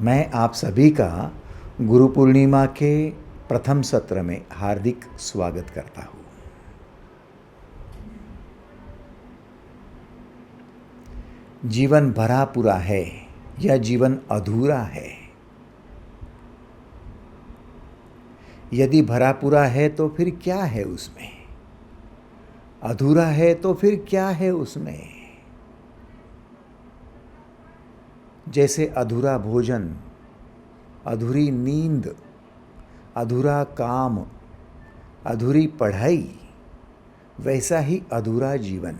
मैं आप सभी का गुरु पूर्णिमा के प्रथम सत्र में हार्दिक स्वागत करता हूँ। जीवन भरा पूरा है या जीवन अधूरा है? यदि भरा पूरा है तो फिर क्या है उसमें? अधूरा है तो फिर क्या है उसमें? जैसे अधूरा भोजन, अधूरी नींद, अधूरा काम, अधूरी पढ़ाई, वैसा ही अधूरा जीवन।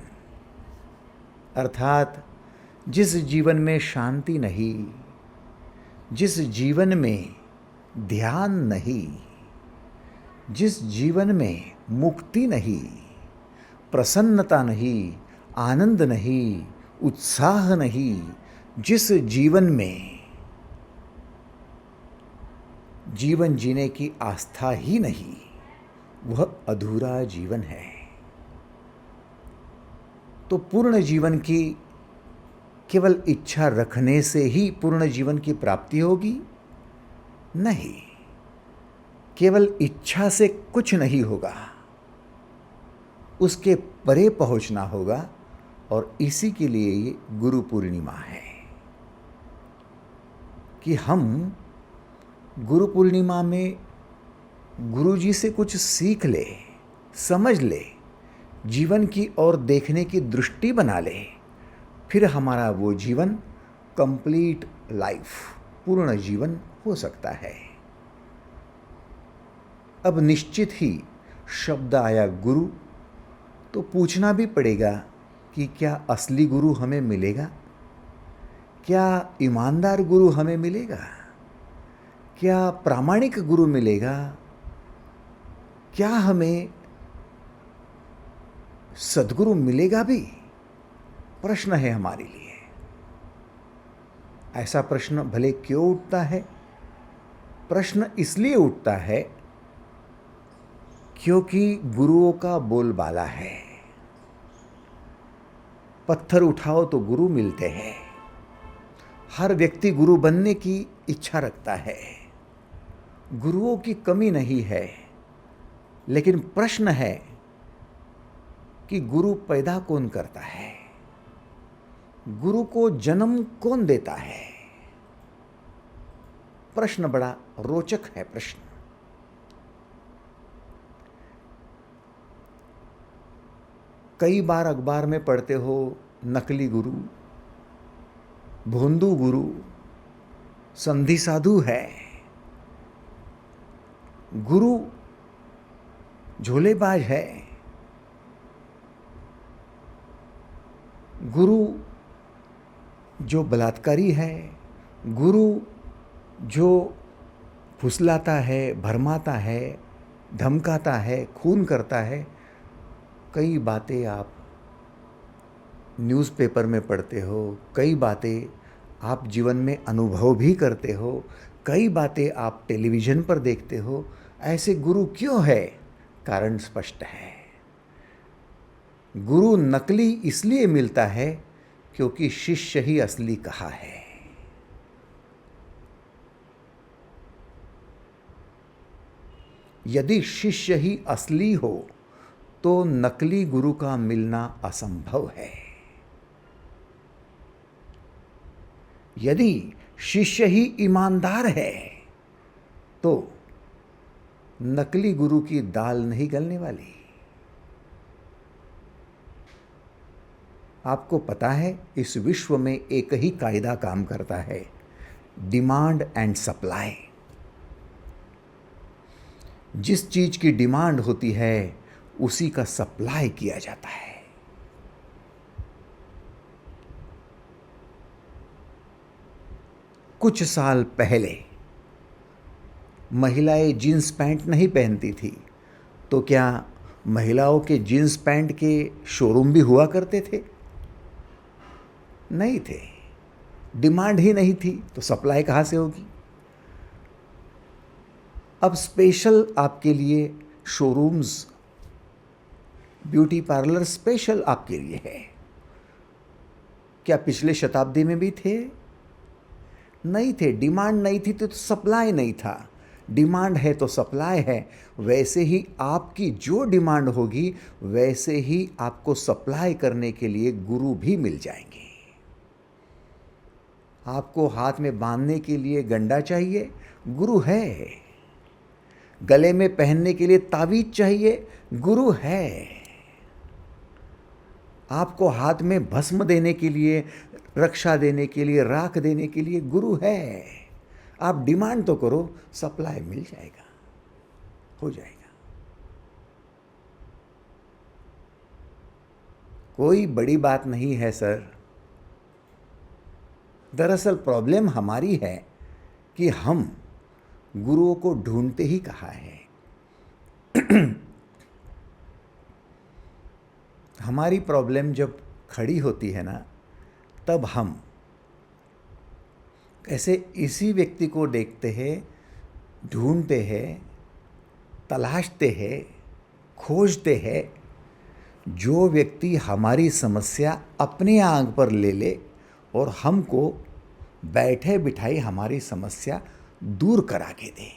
अर्थात जिस जीवन में शांति नहीं, जिस जीवन में ध्यान नहीं, जिस जीवन में मुक्ति नहीं, प्रसन्नता नहीं, आनंद नहीं, उत्साह नहीं, जिस जीवन में जीवन जीने की आस्था ही नहीं, वह अधूरा जीवन है। तो पूर्ण जीवन की केवल इच्छा रखने से ही पूर्ण जीवन की प्राप्ति होगी? नहीं, केवल इच्छा से कुछ नहीं होगा, उसके परे पहुंचना होगा। और इसी के लिए ये गुरु पूर्णिमा है कि हम गुरु पूर्णिमा में गुरु जी से कुछ सीख ले, समझ ले, जीवन की ओर देखने की दृष्टि बना ले, फिर हमारा वो जीवन कंप्लीट लाइफ, पूर्ण जीवन हो सकता है। अब निश्चित ही शब्द आया गुरु, तो पूछना भी पड़ेगा कि क्या असली गुरु हमें मिलेगा? क्या ईमानदार गुरु हमें मिलेगा? क्या प्रामाणिक गुरु मिलेगा? क्या हमें सद्गुरु मिलेगा भी? प्रश्न है हमारे लिए। ऐसा प्रश्न भले क्यों उठता है? प्रश्न इसलिए उठता है क्योंकि गुरुओं का बोलबाला है। पत्थर उठाओ तो गुरु मिलते हैं। हर व्यक्ति गुरु बनने की इच्छा रखता है। गुरुओं की कमी नहीं है, लेकिन प्रश्न है कि गुरु पैदा कौन करता है? गुरु को जन्म कौन देता है? प्रश्न बड़ा रोचक है। प्रश्न कई बार अखबार में पढ़ते हो, नकली गुरु, भोंदू गुरु, संधि साधु है, गुरु झोलेबाज है, गुरु जो बलात्कारी है, गुरु जो फुसलाता है, भरमाता है, धमकाता है, खून करता है। कई बातें आप न्यूज़पेपर में पढ़ते हो, कई बातें आप जीवन में अनुभव भी करते हो, कई बातें आप टेलीविज़न पर देखते हो। ऐसे गुरु क्यों है? कारण स्पष्ट है। गुरु नकली इसलिए मिलता है क्योंकि शिष्य ही असली कहा है। यदि शिष्य ही असली हो तो नकली गुरु का मिलना असंभव है। यदि शिष्य ही ईमानदार है तो नकली गुरु की दाल नहीं गलने वाली। आपको पता है, इस विश्व में एक ही कायदा काम करता है, डिमांड एंड सप्लाई। जिस चीज की डिमांड होती है उसी का सप्लाई किया जाता है। कुछ साल पहले महिलाएं जीन्स पैंट नहीं पहनती थी, तो क्या महिलाओं के जीन्स पैंट के शोरूम भी हुआ करते थे? नहीं थे। डिमांड ही नहीं थी तो सप्लाई कहाँ से होगी? अब स्पेशल आपके लिए शोरूम्स, ब्यूटी पार्लर स्पेशल आपके लिए है। क्या पिछले शताब्दी में भी थे? नहीं थे, डिमांड नहीं थी तो सप्लाई नहीं था। डिमांड है तो सप्लाई है। वैसे ही आपकी जो डिमांड होगी वैसे ही आपको सप्लाई करने के लिए गुरु भी मिल जाएंगे। आपको हाथ में बांधने के लिए गंडा चाहिए, गुरु है। गले में पहनने के लिए तावीज चाहिए, गुरु है। आपको हाथ में भस्म देने के लिए, रक्षा देने के लिए, राख देने के लिए गुरु है। आप डिमांड तो करो, सप्लाई मिल जाएगा, हो जाएगा। कोई बड़ी बात नहीं है सर। दरअसल प्रॉब्लम हमारी है कि हम गुरुओं को ढूंढते ही कहाँ है। हमारी प्रॉब्लम जब खड़ी होती है ना, तब हम ऐसे इसी व्यक्ति को देखते हैं, ढूंढते हैं, तलाशते हैं, खोजते हैं, जो व्यक्ति हमारी समस्या अपने आंख पर ले ले और हमको बैठे बिठाई हमारी समस्या दूर करा के दे।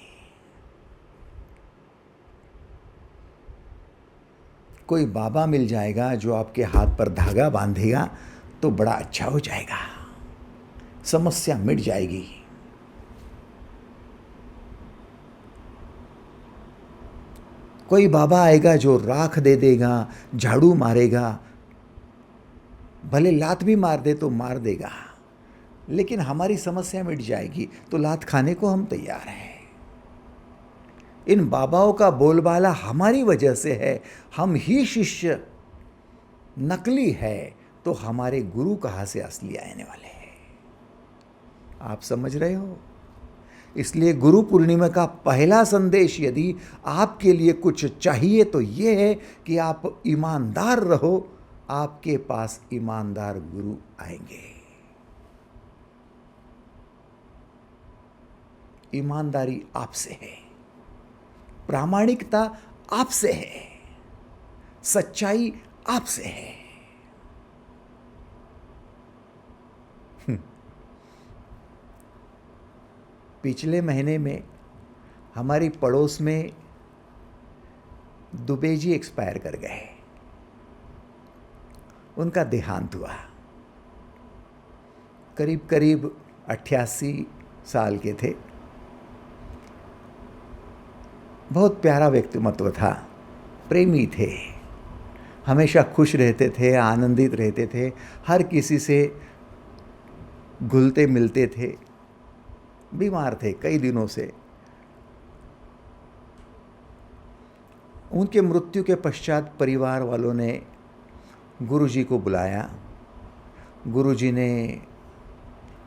कोई बाबा मिल जाएगा जो आपके हाथ पर धागा बांधेगा तो बड़ा अच्छा हो जाएगा, समस्या मिट जाएगी। कोई बाबा आएगा जो राख दे देगा, झाड़ू मारेगा, भले लात भी मार दे तो मार देगा, लेकिन हमारी समस्या मिट जाएगी। तो लात खाने को हम तैयार हैं। इन बाबाओं का बोलबाला हमारी वजह से है। हम ही शिष्य नकली है तो हमारे गुरु कहाँ से असली आने वाले हैं? आप समझ रहे हो? इसलिए गुरु पूर्णिमा का पहला संदेश यदि आपके लिए कुछ चाहिए तो ये है कि आप ईमानदार रहो, आपके पास ईमानदार गुरु आएंगे। ईमानदारी आपसे है, प्रामाणिकता आपसे है, सच्चाई आपसे है। पिछले महीने में हमारी पड़ोस में दुबे जी एक्सपायर कर गए। उनका देहांत हुआ। करीब करीब 88 साल के थे। बहुत प्यारा व्यक्तिमत्व था, प्रेमी थे, हमेशा खुश रहते थे, आनंदित रहते थे, हर किसी से घुलते मिलते थे। बीमार थे कई दिनों से। उनके मृत्यु के पश्चात परिवार वालों ने गुरुजी को बुलाया। गुरुजी ने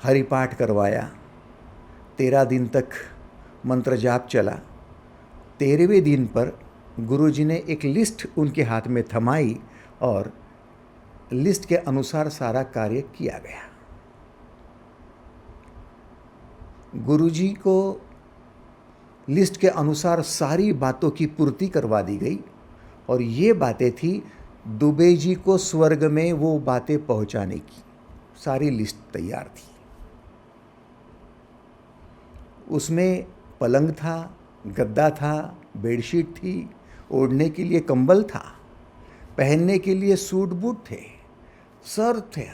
हरिपाठ करवाया। 13 दिन तक मंत्र जाप चला। 13वें दिन पर गुरुजी ने एक लिस्ट उनके हाथ में थमाई और लिस्ट के अनुसार सारा कार्य किया गया। गुरुजी को लिस्ट के अनुसार सारी बातों की पूर्ति करवा दी गई और ये बातें थी दुबे जी को स्वर्ग में वो बातें पहुंचाने की। सारी लिस्ट तैयार थी। उसमें पलंग था, गद्दा था, बेडशीट थी, ओढ़ने के लिए कंबल था, पहनने के लिए सूट बूट थे, सर थे,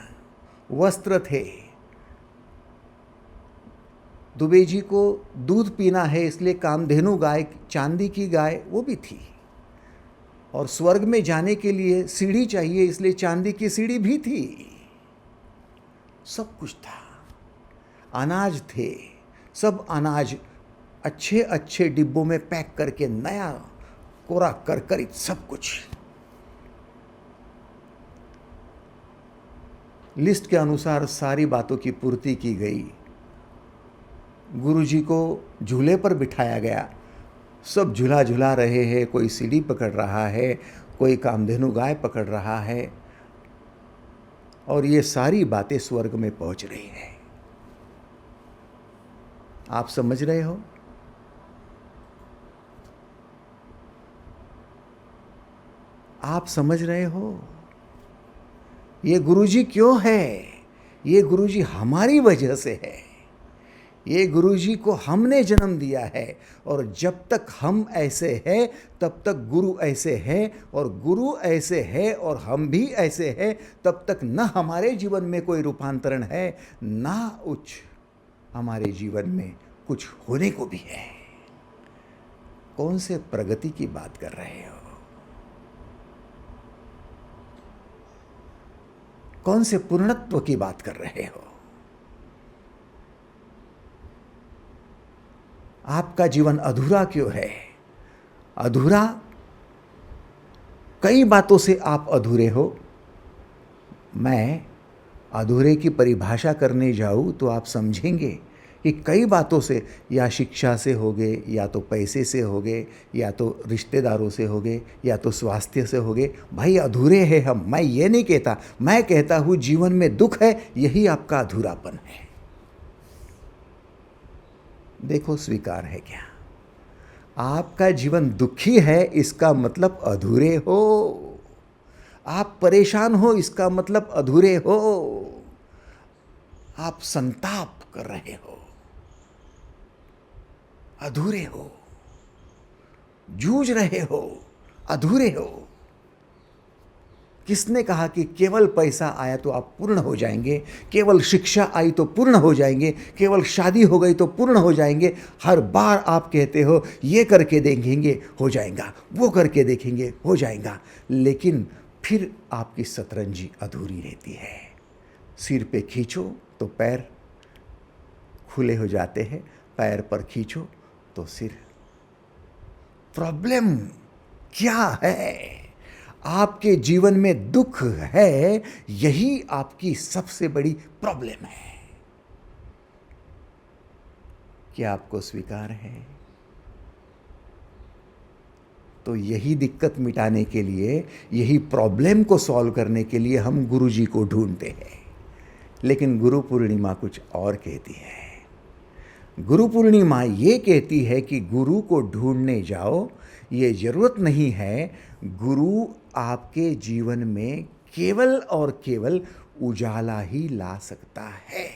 वस्त्र थे। दुबे जी को दूध पीना है इसलिए कामधेनु गाय, चांदी की गाय वो भी थी। और स्वर्ग में जाने के लिए सीढ़ी चाहिए इसलिए चांदी की सीढ़ी भी थी। सब कुछ था। अनाज थे, सब अनाज अच्छे अच्छे डिब्बों में पैक करके नया कोरा कर सब कुछ। लिस्ट के अनुसार सारी बातों की पूर्ति की गई। गुरुजी को झूले पर बिठाया गया। सब झूला झूला रहे हैं, कोई सीढ़ी पकड़ रहा है, कोई कामधेनु गाय पकड़ रहा है और ये सारी बातें स्वर्ग में पहुंच रही है। आप समझ रहे हो? आप समझ रहे हो? ये गुरुजी क्यों है? ये गुरुजी हमारी वजह से है। ये गुरुजी को हमने जन्म दिया है, और जब तक हम ऐसे हैं तब तक गुरु ऐसे हैं, और गुरु ऐसे है और हम भी ऐसे हैं, तब तक न हमारे जीवन में कोई रूपांतरण है, ना उच्च हमारे जीवन में कुछ होने को भी है। कौन से प्रगति की बात कर रहे हो? कौन से पूर्णत्व की बात कर रहे हो? आपका जीवन अधूरा क्यों है? अधूरा, कई बातों से आप अधूरे हो। मैं अधूरे की परिभाषा करने जाऊं तो आप समझेंगे कि कई बातों से, या शिक्षा से होगे, या तो पैसे से होगे, या तो रिश्तेदारों से होगे, या तो स्वास्थ्य से होगे। भाई अधूरे हैं हम। मैं ये नहीं कहता, मैं कहता हूँ जीवन में दुख है, यही आपका अधूरापन है। देखो स्वीकार है क्या? आपका जीवन दुखी है, इसका मतलब अधूरे हो। आप परेशान हो, इसका मतलब अधूरे हो। आप संताप कर रहे हो, अधूरे हो। जूझ रहे हो, अधूरे हो। किसने कहा कि केवल पैसा आया तो आप पूर्ण हो जाएंगे, केवल शिक्षा आई तो पूर्ण हो जाएंगे, केवल शादी हो गई तो पूर्ण हो जाएंगे? हर बार आप कहते हो ये करके देखेंगे हो जाएगा, वो करके देखेंगे हो जाएगा, लेकिन फिर आपकी शतरंजी अधूरी रहती है। सिर पे खींचो तो पैर खुले हो जाते हैं, पैर पर खींचो तो सिर। प्रॉब्लम क्या है? आपके जीवन में दुख है, यही आपकी सबसे बड़ी प्रॉब्लम है। क्या आपको स्वीकार है? तो यही दिक्कत मिटाने के लिए, यही प्रॉब्लम को सॉल्व करने के लिए हम गुरुजी को ढूंढते हैं। लेकिन गुरु पूर्णिमा कुछ और कहती है। गुरु पूर्णिमा ये कहती है कि गुरु को ढूंढने जाओ, ये जरूरत नहीं है। गुरु आपके जीवन में केवल और केवल उजाला ही ला सकता है।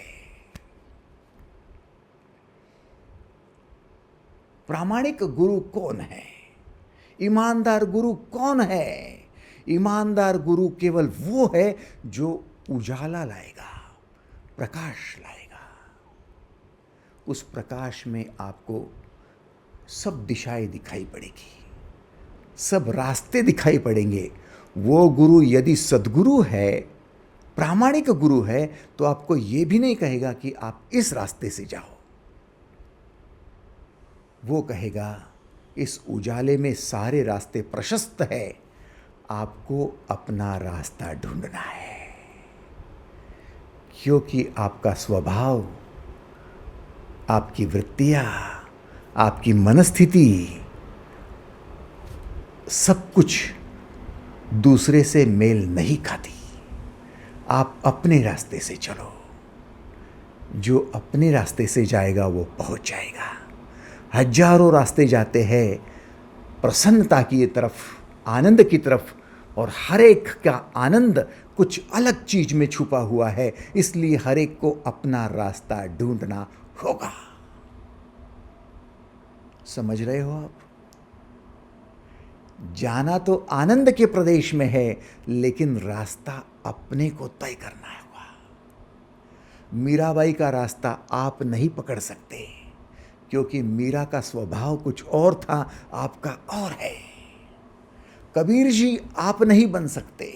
प्रामाणिक गुरु कौन है? ईमानदार गुरु कौन है? ईमानदार गुरु केवल वो है जो उजाला लाएगा, प्रकाश लाएगा। उस प्रकाश में आपको सब दिशाएं दिखाई पड़ेगी, सब रास्ते दिखाई पड़ेंगे। वो गुरु यदि सद्गुरु है, प्रामाणिक गुरु है, तो आपको ये भी नहीं कहेगा कि आप इस रास्ते से जाओ। वो कहेगा इस उजाले में सारे रास्ते प्रशस्त है, आपको अपना रास्ता ढूंढना है। क्योंकि आपका स्वभाव, आपकी वृत्तियां, आपकी मनस्थिति, सब कुछ दूसरे से मेल नहीं खाती। आप अपने रास्ते से चलो। जो अपने रास्ते से जाएगा वो पहुंच जाएगा। हजारों रास्ते जाते हैं प्रसन्नता की तरफ, आनंद की तरफ, और हर एक का आनंद कुछ अलग चीज में छुपा हुआ है। इसलिए हर एक को अपना रास्ता ढूंढना होगा। समझ रहे हो आप? जाना तो आनंद के प्रदेश में है, लेकिन रास्ता अपने को तय करना होगा। मीराबाई का रास्ता आप नहीं पकड़ सकते, क्योंकि मीरा का स्वभाव कुछ और था, आपका और है। कबीर जी आप नहीं बन सकते,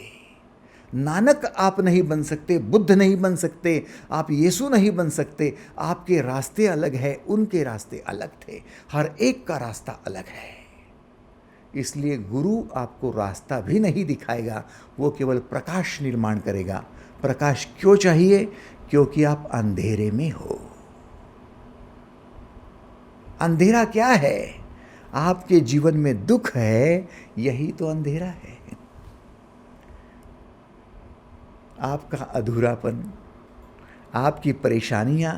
नानक आप नहीं बन सकते, बुद्ध नहीं बन सकते, आप यीशु नहीं बन सकते। आपके रास्ते अलग है, उनके रास्ते अलग थे। हर एक का रास्ता अलग है। इसलिए गुरु आपको रास्ता भी नहीं दिखाएगा, वो केवल प्रकाश निर्माण करेगा। प्रकाश क्यों चाहिए? क्योंकि आप अंधेरे में हो। अंधेरा क्या है? आपके जीवन में दुख है, यही तो अंधेरा है। आपका अधूरापन, आपकी परेशानियां,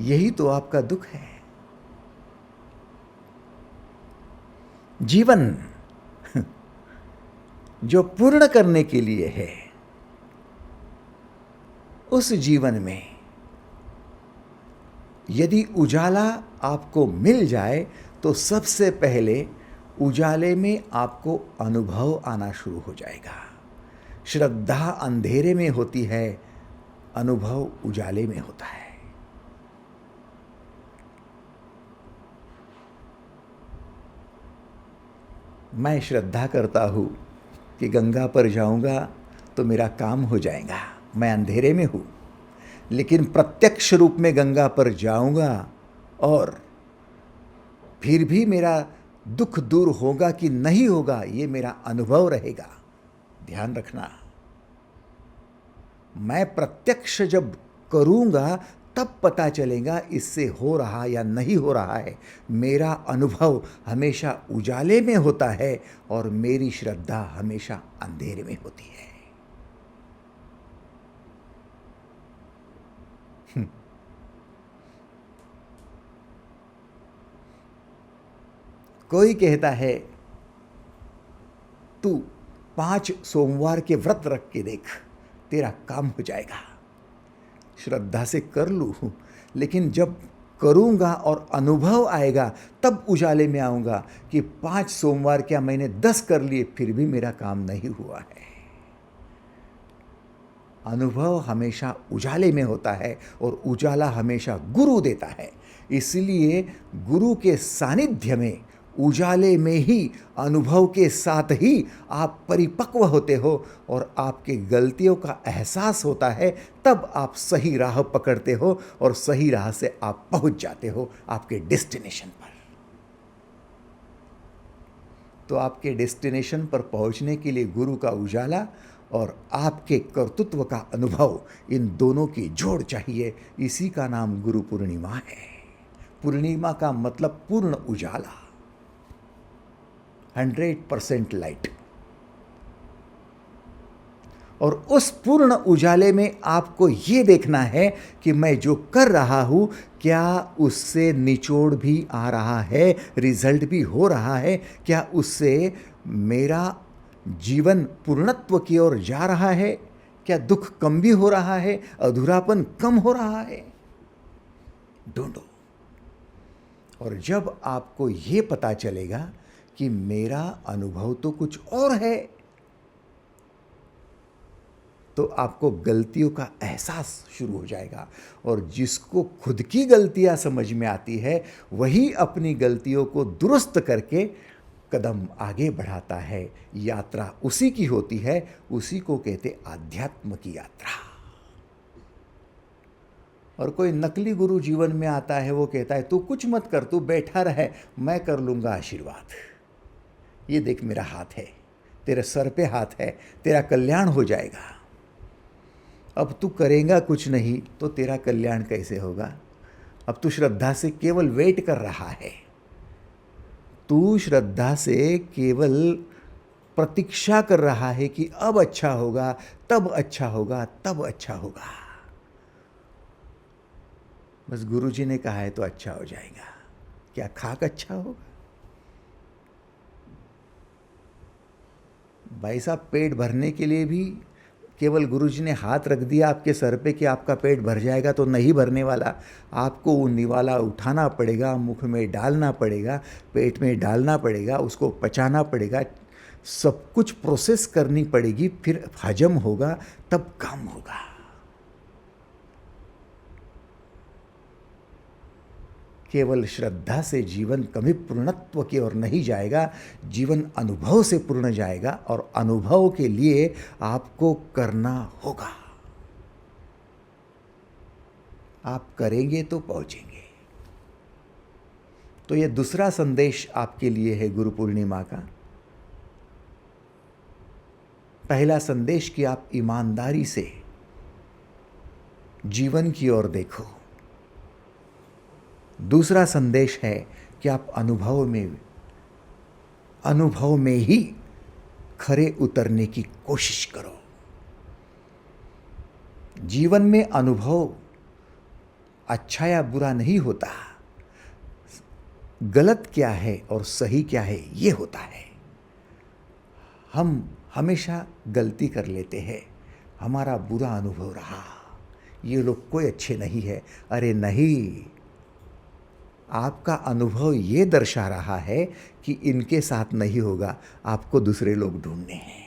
यही तो आपका दुख है। जीवन जो पूर्ण करने के लिए है, उस जीवन में यदि उजाला आपको मिल जाए तो सबसे पहले उजाले में आपको अनुभव आना शुरू हो जाएगा। श्रद्धा अंधेरे में होती है, अनुभव उजाले में होता है। मैं श्रद्धा करता हूँ कि गंगा पर जाऊँगा तो मेरा काम हो जाएगा, मैं अंधेरे में हूँ, लेकिन प्रत्यक्ष रूप में गंगा पर जाऊँगा और फिर भी मेरा दुख दूर होगा कि नहीं होगा, ये मेरा अनुभव रहेगा। ध्यान रखना, मैं प्रत्यक्ष जब करूँगा तब पता चलेगा इससे हो रहा या नहीं हो रहा है। मेरा अनुभव हमेशा उजाले में होता है और मेरी श्रद्धा हमेशा अंधेरे में होती है। कोई कहता है तू 5 सोमवार के व्रत रख के देख, तेरा काम हो जाएगा। श्रद्धा से कर लूँ, लेकिन जब करूँगा और अनुभव आएगा तब उजाले में आऊँगा कि 5 सोमवार क्या मैंने 10 कर लिए फिर भी मेरा काम नहीं हुआ है। अनुभव हमेशा उजाले में होता है और उजाला हमेशा गुरु देता है। इसलिए गुरु के सानिध्य में, उजाले में ही, अनुभव के साथ ही आप परिपक्व होते हो और आपके गलतियों का एहसास होता है, तब आप सही राह पकड़ते हो और सही राह से आप पहुंच जाते हो आपके डेस्टिनेशन पर। तो आपके डेस्टिनेशन पर पहुंचने के लिए गुरु का उजाला और आपके कर्तृत्व का अनुभव, इन दोनों की जोड़ चाहिए। इसी का नाम गुरु पूर्णिमा है। पूर्णिमा का मतलब पूर्ण उजाला, 100% लाइट। और उस पूर्ण उजाले में आपको ये देखना है कि मैं जो कर रहा हूँ क्या उससे निचोड़ भी आ रहा है, रिजल्ट भी हो रहा है, क्या उससे मेरा जीवन पूर्णत्व की ओर जा रहा है, क्या दुख कम भी हो रहा है, अधूरापन कम हो रहा है। ढूंढो। और जब आपको ये पता चलेगा कि मेरा अनुभव तो कुछ और है, तो आपको गलतियों का एहसास शुरू हो जाएगा। और जिसको खुद की गलतियां समझ में आती है वही अपनी गलतियों को दुरुस्त करके कदम आगे बढ़ाता है। यात्रा उसी की होती है, उसी को कहते आध्यात्म की यात्रा। और कोई नकली गुरु जीवन में आता है, वो कहता है तू कुछ मत कर, तू बैठा रहे, मैं कर लूँगा आशीर्वाद। ये देख मेरा हाथ है, तेरे सर पे हाथ है, तेरा कल्याण हो जाएगा। अब तू करेगा कुछ नहीं तो तेरा कल्याण कैसे होगा? अब तू श्रद्धा से केवल वेट कर रहा है, तू श्रद्धा से केवल प्रतीक्षा कर रहा है कि अब अच्छा होगा, तब अच्छा होगा, तब अच्छा होगा। बस गुरुजी ने कहा है तो अच्छा हो जाएगा। क्या खाक अच्छा होगा? भाई साहब, पेट भरने के लिए भी केवल गुरुजी ने हाथ रख दिया आपके सर पे कि आपका पेट भर जाएगा, तो नहीं भरने वाला। आपको वो निवाला उठाना पड़ेगा, मुख में डालना पड़ेगा, पेट में डालना पड़ेगा, उसको पचाना पड़ेगा, सब कुछ प्रोसेस करनी पड़ेगी, फिर हजम होगा, तब काम होगा। केवल श्रद्धा से जीवन कभी पूर्णत्व की ओर नहीं जाएगा, जीवन अनुभव से पूर्ण जाएगा। और अनुभव के लिए आपको करना होगा। आप करेंगे तो पहुंचेंगे। तो यह दूसरा संदेश आपके लिए है गुरु पूर्णिमा का। पहला संदेश कि आप ईमानदारी से जीवन की ओर देखो। दूसरा संदेश है कि आप अनुभव में ही खरे उतरने की कोशिश करो। जीवन में अनुभव अच्छा या बुरा नहीं होता, गलत क्या है और सही क्या है ये होता है। हम हमेशा गलती कर लेते हैं, हमारा बुरा अनुभव रहा, ये लोग कोई अच्छे नहीं है। अरे नहीं, आपका अनुभव ये दर्शा रहा है कि इनके साथ नहीं होगा, आपको दूसरे लोग ढूंढने हैं।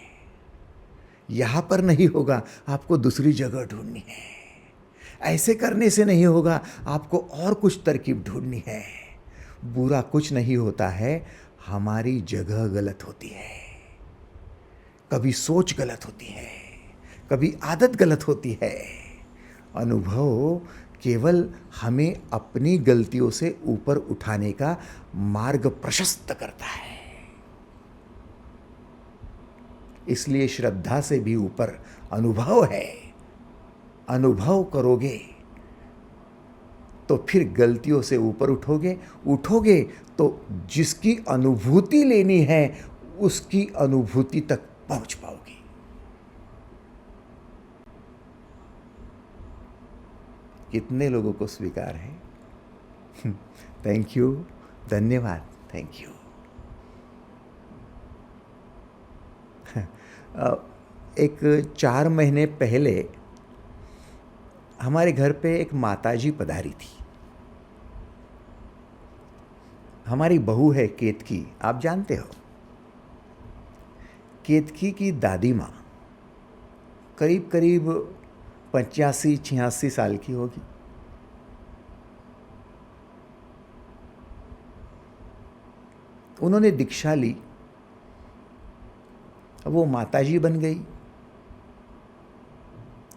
यहाँ पर नहीं होगा, आपको दूसरी जगह ढूंढनी है। ऐसे करने से नहीं होगा, आपको और कुछ तरकीब ढूंढनी है। बुरा कुछ नहीं होता है, हमारी जगह गलत होती है। कभी सोच गलत होती है, कभी आदत गलत होती है। अनुभव केवल हमें अपनी गलतियों से ऊपर उठाने का मार्ग प्रशस्त करता है। इसलिए श्रद्धा से भी ऊपर अनुभव है। अनुभव करोगे तो फिर गलतियों से ऊपर उठोगे तो जिसकी अनुभूति लेनी है उसकी अनुभूति तक पहुंच पाओगे। कितने लोगों को स्वीकार है? थैंक यू, धन्यवाद, थैंक यू। एक 4 महीने पहले हमारे घर पे एक माताजी पधारी थी। हमारी बहू है केतकी, आप जानते हो। केतकी की दादी माँ करीब करीब 85-86 साल की होगी। उन्होंने दीक्षा ली, वो माताजी बन गई।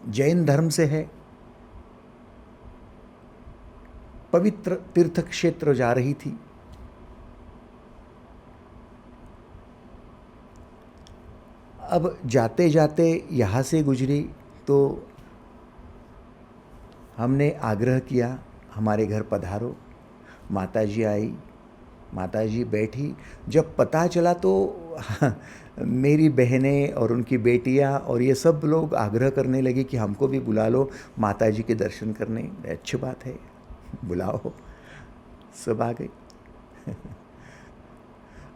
जैन धर्म से है, पवित्र तीर्थ क्षेत्र जा रही थी। अब जाते जाते यहाँ से गुजरी तो हमने आग्रह किया, हमारे घर पधारो। माताजी आई, माताजी बैठी। जब पता चला तो मेरी बहनें और उनकी बेटियां और ये सब लोग आग्रह करने लगे कि हमको भी बुला लो माताजी के दर्शन करने। अच्छी बात है, बुलाओ। सब आ गए।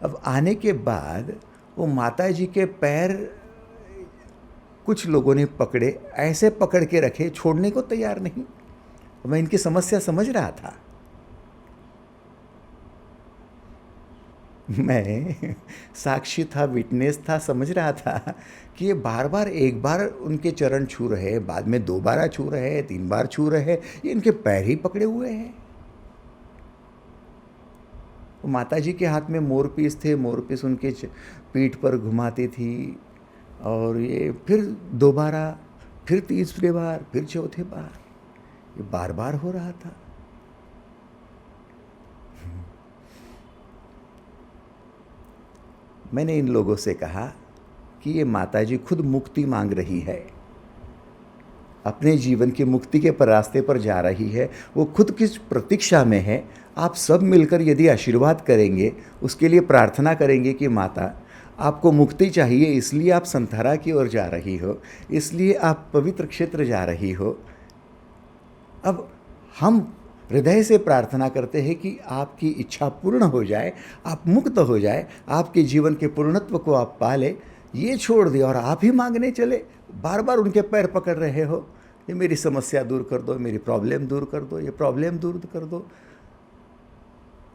अब आने के बाद वो माताजी के पैर कुछ लोगों ने पकड़े, ऐसे पकड़ के रखे, छोड़ने को तैयार नहीं। मैं इनकी समस्या समझ रहा था। मैं साक्षी था, विटनेस था, समझ रहा था कि ये बार बार, एक बार उनके चरण छू रहे, बाद में 2 बार छू रहे, 3 बार छू रहे, ये इनके पैर ही पकड़े हुए हैं। माता जी के हाथ में मोरपीस थे, मोरपीस उनके पीठ पर घुमाती थी। और ये फिर दोबारा, फिर तीसरे बार, फिर चौथे बार, ये बार बार हो रहा था। मैंने इन लोगों से कहा कि ये माताजी खुद मुक्ति मांग रही है, अपने जीवन की मुक्ति के रास्ते पर जा रही है। वो खुद किस प्रतीक्षा में है। आप सब मिलकर यदि आशीर्वाद करेंगे, उसके लिए प्रार्थना करेंगे कि माता आपको मुक्ति चाहिए, इसलिए आप संथारा की ओर जा रही हो, इसलिए आप पवित्र क्षेत्र जा रही हो। अब हम हृदय से प्रार्थना करते हैं कि आपकी इच्छा पूर्ण हो जाए, आप मुक्त हो जाए, आपके जीवन के पूर्णत्व को आप पाले। ये छोड़ दिया और आप ही मांगने चले, बार बार उनके पैर पकड़ रहे हो, ये मेरी समस्या दूर कर दो, मेरी प्रॉब्लम दूर कर दो, ये प्रॉब्लम दूर कर दो।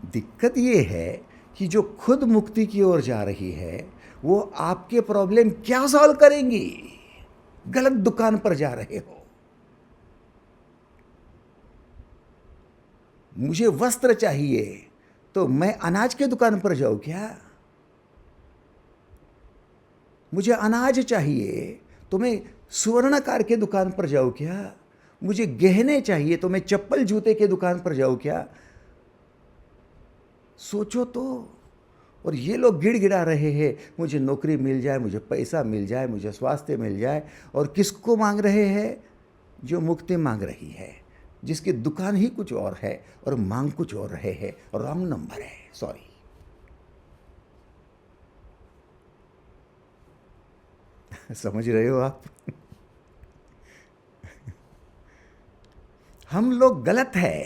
दिक्कत ये है कि जो खुद मुक्ति की ओर जा रही है वो आपके प्रॉब्लम क्या सॉल्व करेंगी? गलत दुकान पर जा रहे हो। मुझे वस्त्र चाहिए तो मैं अनाज के दुकान पर जाऊं क्या? मुझे अनाज चाहिए तो मैं सुवर्णकार के दुकान पर जाऊं क्या? मुझे गहने चाहिए तो मैं चप्पल जूते के दुकान पर जाऊं क्या? सोचो तो। और ये लोग गिड़गिड़ा रहे हैं, मुझे नौकरी मिल जाए, मुझे पैसा मिल जाए, मुझे स्वास्थ्य मिल जाए। और किसको मांग रहे हैं? जो मुक्ति मांग रही है, जिसकी दुकान ही कुछ और है और मांग कुछ और रहे हैं। रॉन्ग नंबर है, सॉरी। समझ रहे हो आप? हम लोग गलत है,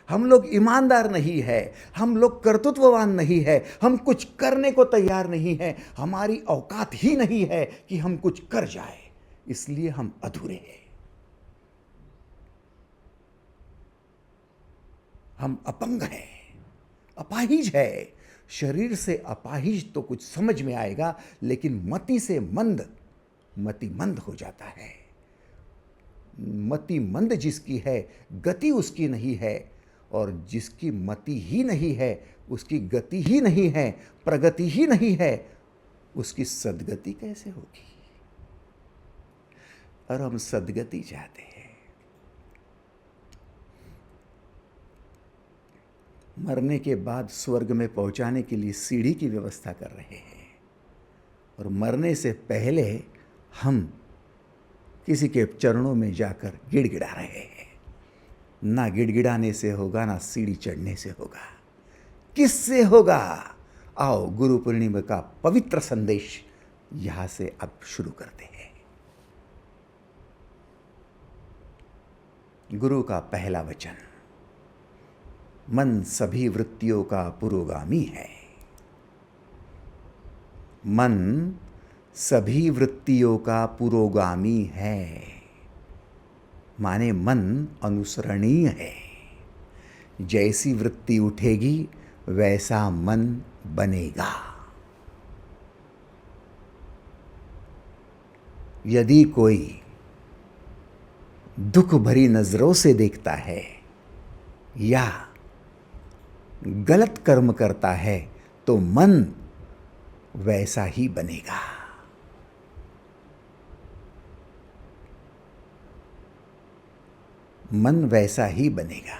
हम लोग ईमानदार नहीं है, हम लोग कर्तृत्ववान नहीं है, हम कुछ करने को तैयार नहीं है, हमारी औकात ही नहीं है कि हम कुछ कर जाए, इसलिए हम अधूरे हैं, हम अपंग हैं। अपाहिज है। शरीर से अपाहिज तो कुछ समझ में आएगा, लेकिन मति से मंद, मति मंद हो जाता है। मति मंद जिसकी है, गति उसकी नहीं है, और जिसकी मति ही नहीं है, उसकी गति ही नहीं है, प्रगति ही नहीं है, उसकी सद्गति कैसे होगी? और हम सद्गति चाहते हैं। मरने के बाद स्वर्ग में पहुंचाने के लिए सीढ़ी की व्यवस्था कर रहे हैं, और मरने से पहले हम किसी के चरणों में जाकर गिड़गिड़ा रहे हैं। ना गिड़गिड़ाने से होगा, ना सीढ़ी चढ़ने से होगा। किससे होगा? आओ गुरु पूर्णिमा का पवित्र संदेश यहां से अब शुरू करते हैं। गुरु का पहला वचन, मन सभी वृत्तियों का पुरोगामी है। मन सभी वृत्तियों का पुरोगामी है, माने मन अनुसरणीय है। जैसी वृत्ति उठेगी वैसा मन बनेगा। यदि कोई दुख भरी नजरों से देखता है या गलत कर्म करता है तो मन वैसा ही बनेगा। मन वैसा ही बनेगा।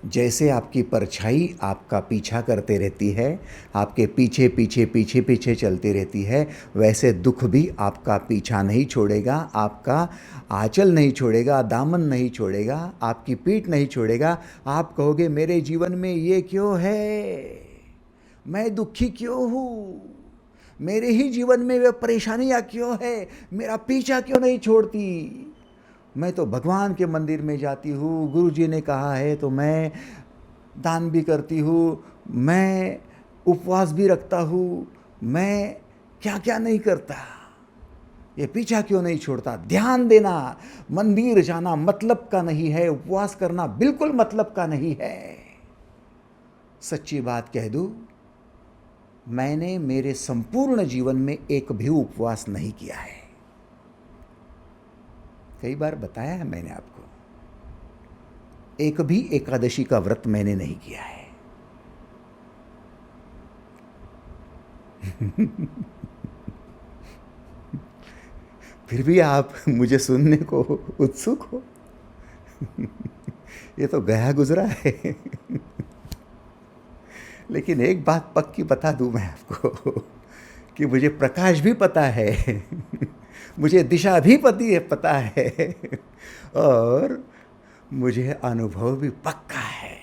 जैसे आपकी परछाई आपका पीछा करते रहती है, आपके पीछे पीछे पीछे पीछे चलती रहती है, वैसे दुख भी आपका पीछा नहीं छोड़ेगा, आपका आंचल नहीं छोड़ेगा, दामन नहीं छोड़ेगा, आपकी पीठ नहीं छोड़ेगा। आप कहोगे मेरे जीवन में ये क्यों है, मैं दुखी क्यों हूँ, मेरे ही जीवन में वे परेशानियाँ क्यों है, मेरा पीछा क्यों नहीं छोड़ती। मैं तो भगवान के मंदिर में जाती हूँ, गुरु जी ने कहा है तो मैं दान भी करती हूँ, मैं उपवास भी रखता हूँ, मैं क्या क्या नहीं करता, ये पीछा क्यों नहीं छोड़ता। ध्यान देना, मंदिर जाना मतलब का नहीं है, उपवास करना बिल्कुल मतलब का नहीं है। सच्ची बात कह दूँ, मैंने मेरे संपूर्ण जीवन में एक भी उपवास नहीं किया है। कई बार बताया है मैंने आपको, एक भी एकादशी का व्रत मैंने नहीं किया है। फिर भी आप मुझे सुनने को उत्सुक हो। ये तो गया गुजरा है। लेकिन एक बात पक्की बता दूं मैं आपको कि मुझे प्रकाश भी पता है, मुझे दिशा भी पता है, और मुझे अनुभव भी पक्का है।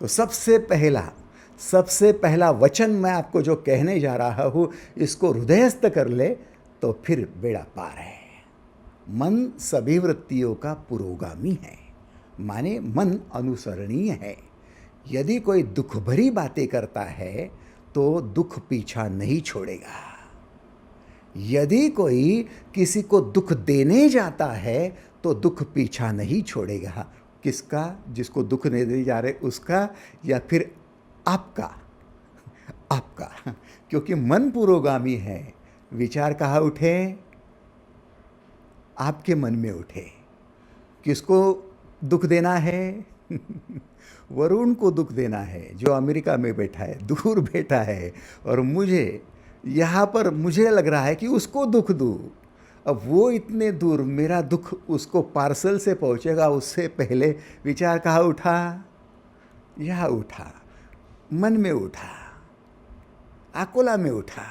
तो सबसे पहला वचन मैं आपको जो कहने जा रहा हूं, इसको हृदयस्थ कर ले तो फिर बेड़ा पार है। मन सभी वृत्तियों का पुरोगामी है, माने मन अनुसरणीय है। यदि कोई दुख भरी बातें करता है तो दुख पीछा नहीं छोड़ेगा। यदि कोई किसी को दुख देने जाता है तो दुख पीछा नहीं छोड़ेगा। किसका? जिसको दुख देने जा रहे उसका, या फिर आपका? क्योंकि मन पुरोगामी है। विचार कहाँ उठे? आपके मन में उठे। किसको दुख देना है? वरुण को दुख देना है, जो अमेरिका में बैठा है, दूर बैठा है, और मुझे यहाँ पर मुझे लग रहा है कि उसको दुख दूँ। अब वो इतने दूर, मेरा दुख उसको पार्सल से पहुँचेगा, उससे पहले विचार कहाँ उठा? यहाँ उठा, मन में उठा, आकोला में उठा।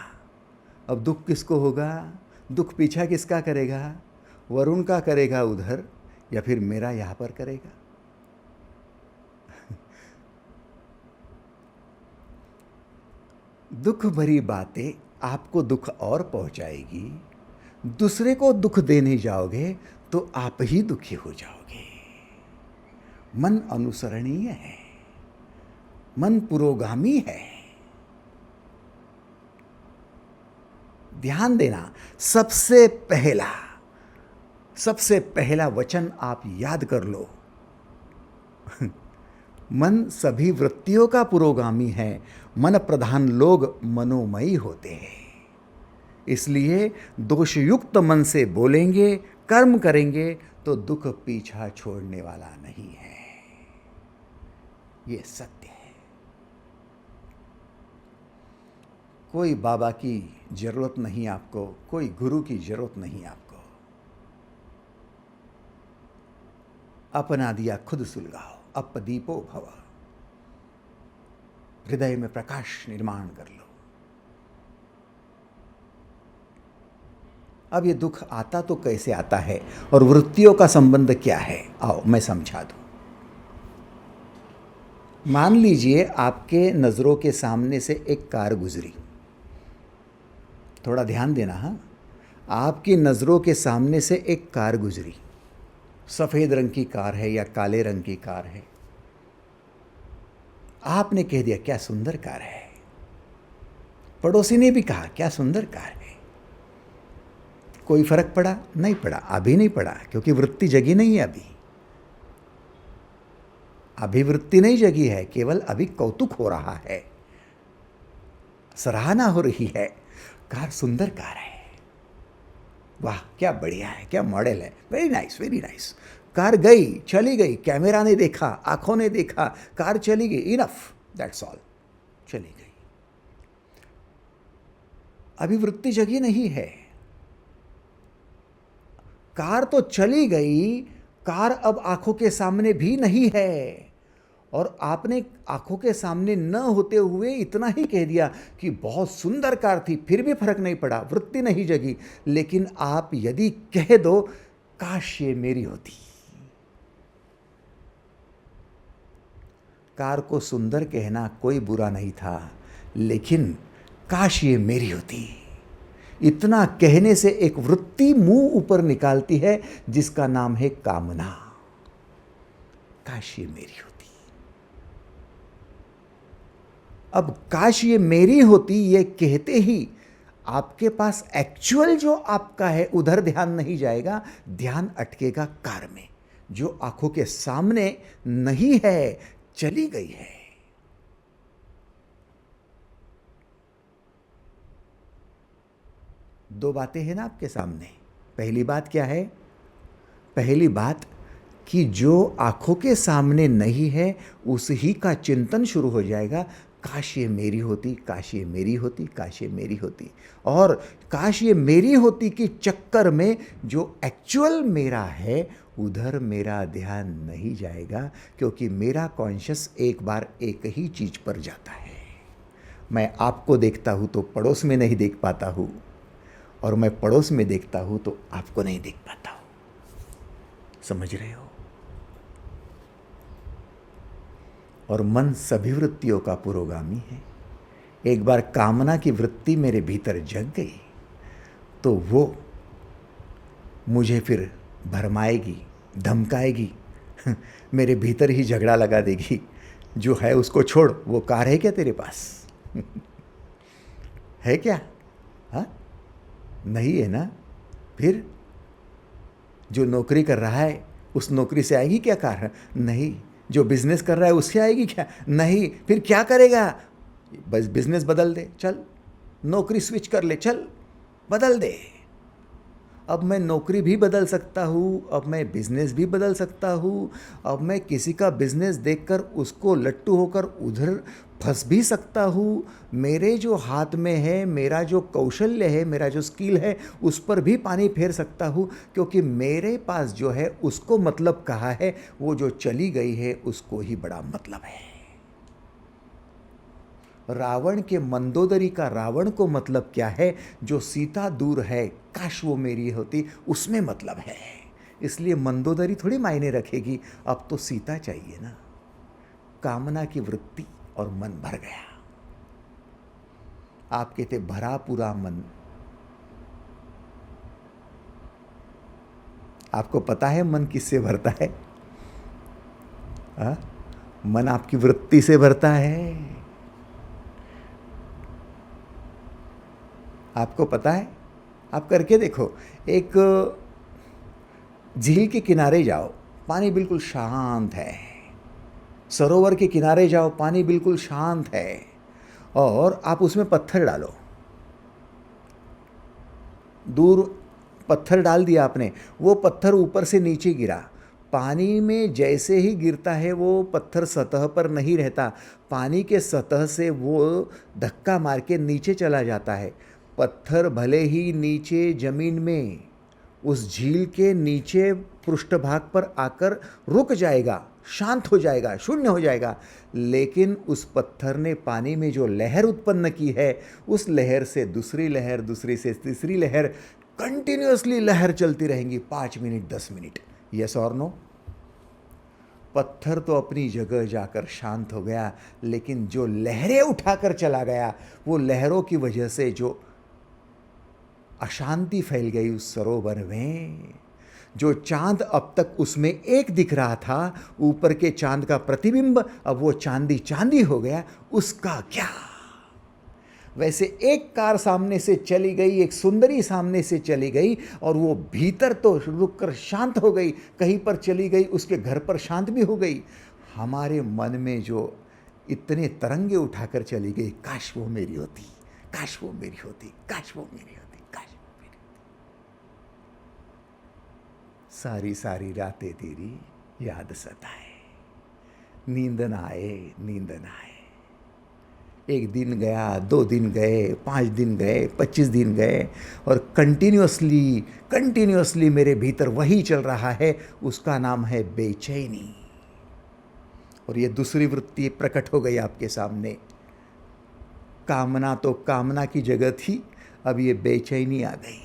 अब दुख किसको होगा? दुख पीछा किसका करेगा? वरुण का करेगा उधर, या फिर मेरा यहाँ पर करेगा? दुख भरी बातें आपको दुख और पहुंचाएगी। दूसरे को दुख देने जाओगे तो आप ही दुखी हो जाओगे। मन अनुसरणीय है, मन पुरोगामी है। ध्यान देना, सबसे पहला वचन आप याद कर लो। मन सभी वृत्तियों का पुरोगामी है, मन प्रधान लोग मनोमयी होते हैं। इसलिए दोषयुक्त मन से बोलेंगे, कर्म करेंगे तो दुख पीछा छोड़ने वाला नहीं है। ये सत्य है। कोई बाबा की जरूरत नहीं आपको, कोई गुरु की जरूरत नहीं आपको। अपना दिया खुद सुलगाओ, अपदीपो भव। हृदय में प्रकाश निर्माण कर लो। अब ये दुख आता तो कैसे आता है और वृत्तियों का संबंध क्या है, आओ मैं समझा दूं। मान लीजिए आपके नज़रों के सामने से एक कार गुजरी। थोड़ा ध्यान देना, हाँ। आपकी नज़रों के सामने से एक कार गुजरी, सफ़ेद रंग की कार है या काले रंग की कार है। आपने कह दिया क्या सुंदर कार है। पड़ोसी ने भी कहा क्या सुंदर कार है। कोई फर्क पड़ा? नहीं पड़ा, अभी नहीं पड़ा, क्योंकि वृत्ति जगी नहीं है। अभी वृत्ति नहीं जगी है, केवल अभी कौतुक हो रहा है, सराहना हो रही है। कार सुंदर कार है, वाह क्या बढ़िया है, क्या मॉडल है, very nice very nice. Car गई, चली गई, कैमरा ने देखा, आंखों ने देखा, कार चली गई, इनफ, दैट्स ऑल, चली गई। अभी वृत्ति जगी नहीं है। कार तो चली गई, कार अब आंखों के सामने भी नहीं है। और आपने आंखों के सामने न होते हुए इतना ही कह दिया कि बहुत सुंदर कार थी, फिर भी फर्क नहीं पड़ा, वृत्ति नहीं जगी। लेकिन आप यदि कह दो काश ये मेरी होती। कार को सुंदर कहना कोई बुरा नहीं था, लेकिन काश ये मेरी होती, इतना कहने से एक वृत्ति मुंह ऊपर निकालती है जिसका नाम है कामना। काश ये मेरी होती। अब काश ये मेरी होती ये कहते ही आपके पास एक्चुअल जो आपका है उधर ध्यान नहीं जाएगा, ध्यान अटकेगा कार में जो आंखों के सामने नहीं है, चली गई है। दो बातें हैं ना आपके सामने। पहली बात क्या है? पहली बात कि जो आंखों के सामने नहीं है उसी का चिंतन शुरू हो जाएगा, काश ये मेरी होती, काश ये मेरी होती, काश ये मेरी होती। और काश ये मेरी होती के चक्कर में जो एक्चुअल मेरा है उधर मेरा ध्यान नहीं जाएगा, क्योंकि मेरा कॉन्शियस एक बार एक ही चीज पर जाता है। मैं आपको देखता हूं तो पड़ोस में नहीं देख पाता हूं, और मैं पड़ोस में देखता हूं तो आपको नहीं देख पाता हूं। समझ रहे हो? और मन सभी वृत्तियों का पुरोगामी है। एक बार कामना की वृत्ति मेरे भीतर जग गई तो वो मुझे फिर भरमाएगी, धमकाएगी, मेरे भीतर ही झगड़ा लगा देगी। जो है उसको छोड़, वो कार है क्या तेरे पास? है क्या? हाँ, नहीं है ना? फिर जो नौकरी कर रहा है उस नौकरी से आएगी क्या कार? नहीं। जो बिजनेस कर रहा है उससे आएगी क्या? नहीं। फिर क्या करेगा? बस बिजनेस बदल दे, चल नौकरी स्विच कर ले, चल बदल दे। अब मैं नौकरी भी बदल सकता हूँ, अब मैं बिजनेस भी बदल सकता हूँ, अब मैं किसी का बिजनेस देखकर उसको लट्टू होकर उधर फंस भी सकता हूँ। मेरे जो हाथ में है, मेरा जो कौशल्य है, मेरा जो स्किल है, उस पर भी पानी फेर सकता हूँ, क्योंकि मेरे पास जो है उसको मतलब कहा है, वो जो चली गई है उसको ही बड़ा मतलब है। रावण के मंदोदरी का रावण को मतलब क्या है? जो सीता दूर है, काश वो मेरी होती, उसमें मतलब है। इसलिए मंदोदरी थोड़ी मायने रखेगी, अब तो सीता चाहिए ना। कामना की वृत्ति और मन भर गया। आप कहते भरा पूरा मन। आपको पता है मन किससे भरता है? मन आपकी वृत्ति से भरता है। आपको पता है, आप करके देखो, एक झील के किनारे जाओ, पानी बिल्कुल शांत है। सरोवर के किनारे जाओ, पानी बिल्कुल शांत है, और आप उसमें पत्थर डालो। दूर पत्थर डाल दिया आपने, वो पत्थर ऊपर से नीचे गिरा। पानी में जैसे ही गिरता है वो पत्थर सतह पर नहीं रहता, पानी के सतह से वो धक्का मार के नीचे चला जाता है। पत्थर भले ही नीचे जमीन में उस झील के नीचे पृष्ठभाग पर आकर रुक जाएगा, शांत हो जाएगा, शून्य हो जाएगा, लेकिन उस पत्थर ने पानी में जो लहर उत्पन्न की है, उस लहर से दूसरी लहर, दूसरी से तीसरी लहर, कंटिन्यूअसली लहर चलती रहेंगी 5 मिनट 10 मिनट। यस और नो? पत्थर तो अपनी जगह जाकर शांत हो गया, लेकिन जो लहरें उठाकर चला गया, वो लहरों की वजह से जो अशांति फैल गई उस सरोवर में, जो चांद अब तक उसमें एक दिख रहा था, ऊपर के चांद का प्रतिबिंब, अब वो चांदी चांदी हो गया, उसका क्या? वैसे एक कार सामने से चली गई, एक सुंदरी सामने से चली गई, और वो भीतर तो रुककर शांत हो गई, कहीं पर चली गई, उसके घर पर शांत भी हो गई। हमारे मन में जो इतने तरंगे उठाकर चली गई, काश वो मेरी होती, काश वो मेरी होती, काश वो मेरी होती, काश वो मेरी होती। सारी सारी रातें तेरी याद सताए, नींद ना आए, नींद ना आए। 1 दिन गया, 2 दिन गए, 5 दिन गए, 25 दिन गए, और कंटिन्यूअसली मेरे भीतर वही चल रहा है, उसका नाम है बेचैनी। और ये दूसरी वृत्ति प्रकट हो गई आपके सामने। कामना तो कामना की जगह थी, अब ये बेचैनी आ गई।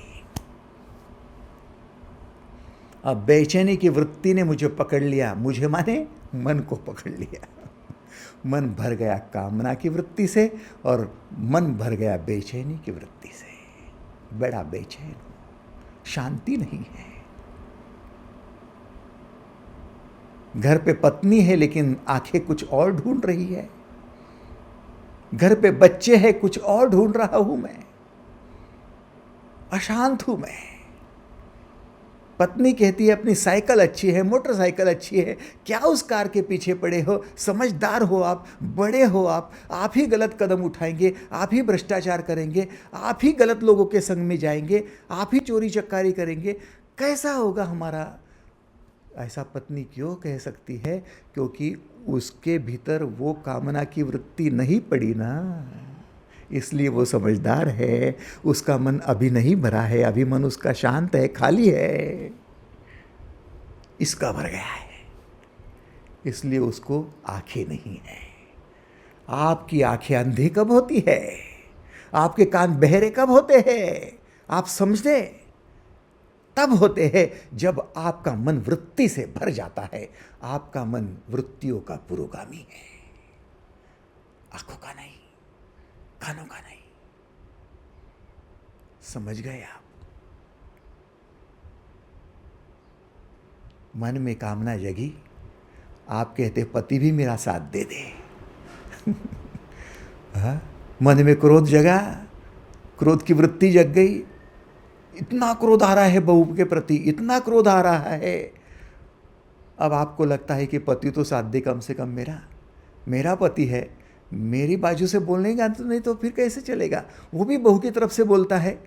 अब बेचैनी की वृत्ति ने मुझे पकड़ लिया, मुझे माने मन को पकड़ लिया। मन भर गया कामना की वृत्ति से, और मन भर गया बेचैनी की वृत्ति से। बड़ा बेचैन हूं, शांति नहीं है। घर पे पत्नी है, लेकिन आंखें कुछ और ढूंढ रही है। घर पे बच्चे हैं, कुछ और ढूंढ रहा हूं मैं। अशांत हूं मैं। पत्नी कहती है अपनी साइकिल अच्छी है, मोटरसाइकिल अच्छी है, क्या उस कार के पीछे पड़े हो? समझदार हो आप, बड़े हो आप ही गलत कदम उठाएंगे, आप ही भ्रष्टाचार करेंगे, आप ही गलत लोगों के संग में जाएंगे, आप ही चोरी चक्कारी करेंगे, कैसा होगा हमारा? ऐसा पत्नी क्यों कह सकती है? क्योंकि उसके भीतर वो कामना की वृत्ति नहीं पड़ी ना, इसलिए वो समझदार है। उसका मन अभी नहीं भरा है, अभी मन उसका शांत है, खाली है। इसका भर गया है, इसलिए उसको आंखें नहीं है। आपकी आंखें अंधी कब होती है? आपके कान बहरे कब होते हैं? आप समझे तब होते हैं जब आपका मन वृत्ति से भर जाता है। आपका मन वृत्तियों का पुरोगामी है, आंखों का नहीं, कानों का नहीं। समझ गए आप? मन में कामना जगी, आप कहते पति भी मेरा साथ दे दे। हाँ? मन में क्रोध जगा, क्रोध की वृत्ति जग गई, इतना क्रोध आ रहा है बहू के प्रति, इतना क्रोध आ रहा है। अब आपको लगता है कि पति तो साथ दे, कम से कम मेरा पति है, मेरी बाजू से बोलने का तो नहीं, तो फिर कैसे चलेगा? वो भी बहू की तरफ से बोलता है।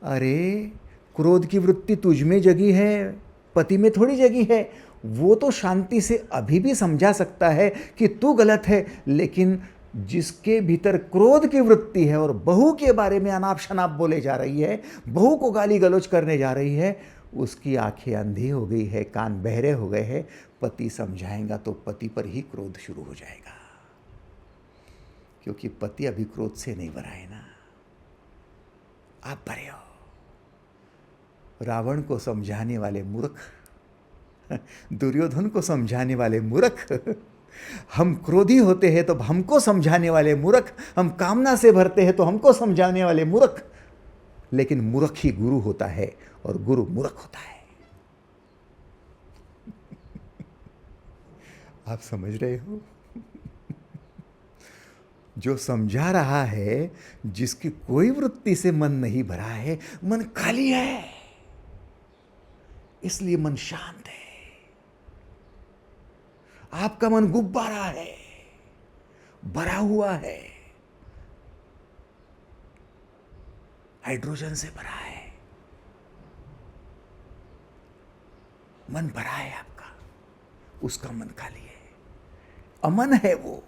अरे क्रोध की वृत्ति तुझ में जगी है, पति में थोड़ी जगी है। वो तो शांति से अभी भी समझा सकता है कि तू गलत है, लेकिन जिसके भीतर क्रोध की वृत्ति है और बहू के बारे में अनाप शनाप बोले जा रही है, बहू को गाली गलौज करने जा रही है, उसकी आंखें अंधी हो गई है, कान बहरे हो गए हैं। पति समझाएगा तो पति पर ही क्रोध शुरू हो जाएगा, क्योंकि पति अभी क्रोध से नहीं भरा है ना, आप भरे हो। रावण को समझाने वाले मूर्ख, दुर्योधन को समझाने वाले मूर्ख, हम क्रोधी होते हैं तो हमको समझाने वाले मूर्ख, हम कामना से भरते हैं तो हमको समझाने वाले मूर्ख। लेकिन मूर्ख ही गुरु होता है और गुरु मूर्ख होता है। आप समझ रहे हो? जो समझा रहा है, जिसकी कोई वृत्ति से मन नहीं भरा है, मन खाली है, इसलिए मन शांत है। आपका मन गुब्बारा है, भरा हुआ है, हाइड्रोजन से भरा है। मन भरा है आपका, उसका मन खाली है, अमन है वो,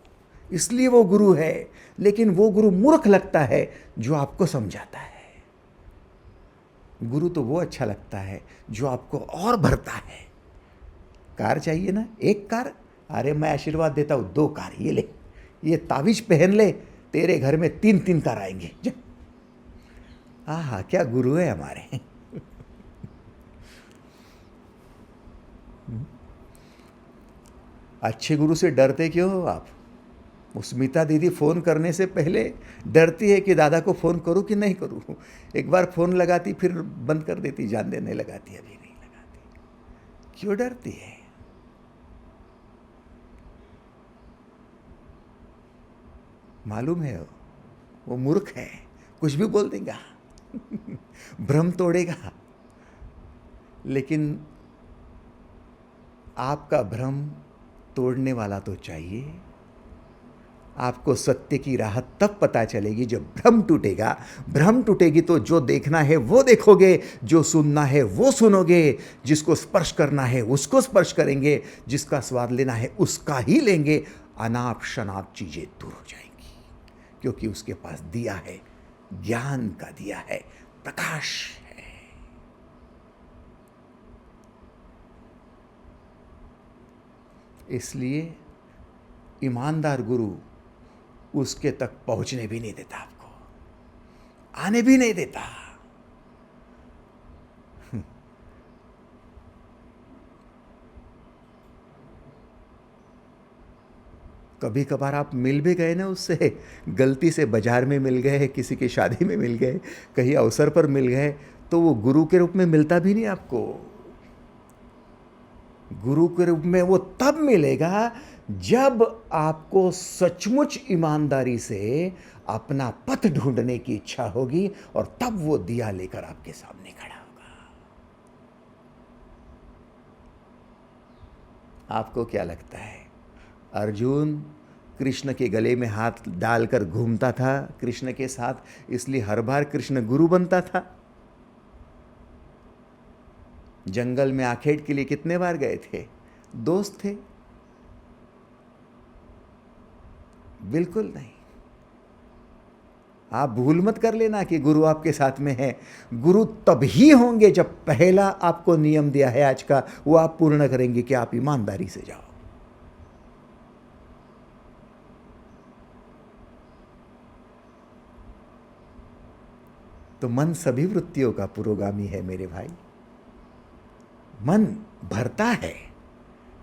इसलिए वो गुरु है। लेकिन वो गुरु मूर्ख लगता है जो आपको समझाता है। गुरु तो वो अच्छा लगता है जो आपको और भरता है। कार चाहिए ना, एक कार, अरे मैं आशीर्वाद देता हूं 2 कार, ये ले, ये तावीज पहन ले, तेरे घर में 3-3 कार आएंगे। आहा, क्या गुरु है हमारे। अच्छे गुरु से डरते क्यों हो आप? स्मिता दीदी फोन करने से पहले डरती है कि दादा को फोन करूं कि नहीं करूं। एक बार फोन लगाती, फिर बंद कर देती, जान देने लगाती, अभी नहीं लगाती। क्यों डरती है? मालूम है वो मूर्ख है, कुछ भी बोल देगा। भ्रम तोड़ेगा। लेकिन आपका भ्रम तोड़ने वाला तो चाहिए। आपको सत्य की राह तब पता चलेगी जब भ्रम टूटेगा। भ्रम टूटेगी तो जो देखना है वो देखोगे, जो सुनना है वो सुनोगे, जिसको स्पर्श करना है उसको स्पर्श करेंगे, जिसका स्वाद लेना है उसका ही लेंगे। अनाप शनाप चीजें दूर हो जाएंगी, क्योंकि उसके पास दिया है, ज्ञान का दिया है, प्रकाश है। इसलिए ईमानदार गुरु उसके तक पहुंचने भी नहीं देता, आपको आने भी नहीं देता। कभी कभार आप मिल भी गए ना उससे, गलती से बाजार में मिल गए, किसी की शादी में मिल गए, कहीं अवसर पर मिल गए, तो वो गुरु के रूप में मिलता भी नहीं आपको। गुरु के रूप में वो तब मिलेगा जब आपको सचमुच ईमानदारी से अपना पथ ढूंढने की इच्छा होगी, और तब वो दिया लेकर आपके सामने खड़ा होगा। आपको क्या लगता है, अर्जुन कृष्ण के गले में हाथ डालकर घूमता था कृष्ण के साथ, इसलिए हर बार कृष्ण गुरु बनता था? जंगल में आखेट के लिए कितने बार गए थे? दोस्त थे? बिल्कुल नहीं। आप भूल मत कर लेना कि गुरु आपके साथ में है। गुरु तभी होंगे जब पहला आपको नियम दिया है आज का, वो आप पूर्ण करेंगे कि आप ईमानदारी से जाओ। तो मन सभी वृत्तियों का पुरोगामी है मेरे भाई। मन भरता है,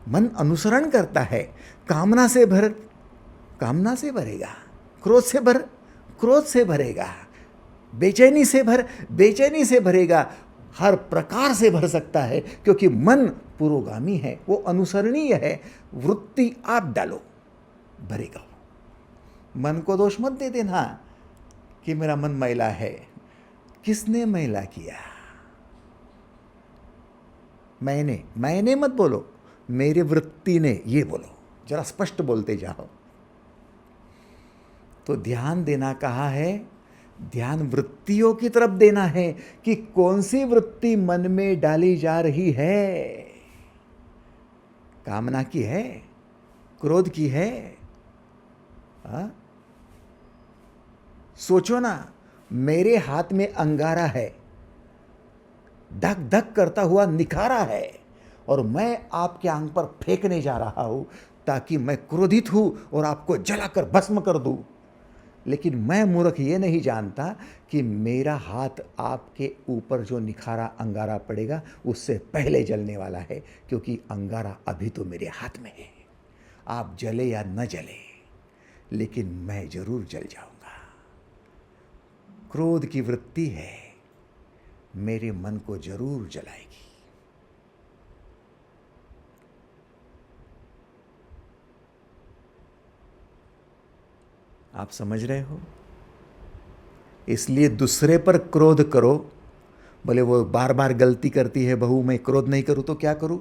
मन अनुसरण करता है। कामना से भरेगा, क्रोध से क्रोध से भरेगा, बेचैनी से भरेगा, हर प्रकार से भर सकता है, क्योंकि मन पुरोगामी है, वो अनुसरणीय है। वृत्ति आप डालो, भरेगा। मन को दोष मत दे देना कि मेरा मन मैला है। किसने मैला किया? मैंने मत बोलो, मेरी वृत्ति ने, ये बोलो, जरा स्पष्ट बोलते जाओ। तो ध्यान देना कहा है, ध्यान वृत्तियों की तरफ देना है कि कौन सी वृत्ति मन में डाली जा रही है। कामना की है, क्रोध की है? सोचो ना, मेरे हाथ में अंगारा है, धक धक करता हुआ निखारा है, और मैं आपके आंख पर फेंकने जा रहा हूं ताकि मैं क्रोधित हूं और आपको जलाकर भस्म कर दूं। लेकिन मैं मूर्ख ये नहीं जानता कि मेरा हाथ आपके ऊपर जो निखारा अंगारा पड़ेगा उससे पहले जलने वाला है, क्योंकि अंगारा अभी तो मेरे हाथ में है। आप जले या न जले, लेकिन मैं जरूर जल जाऊंगा। क्रोध की वृत्ति है, मेरे मन को जरूर जलाएगी। आप समझ रहे हो? इसलिए दूसरे पर क्रोध करो। बोले वो बार बार गलती करती है बहू, मैं क्रोध नहीं करूं तो क्या करूं?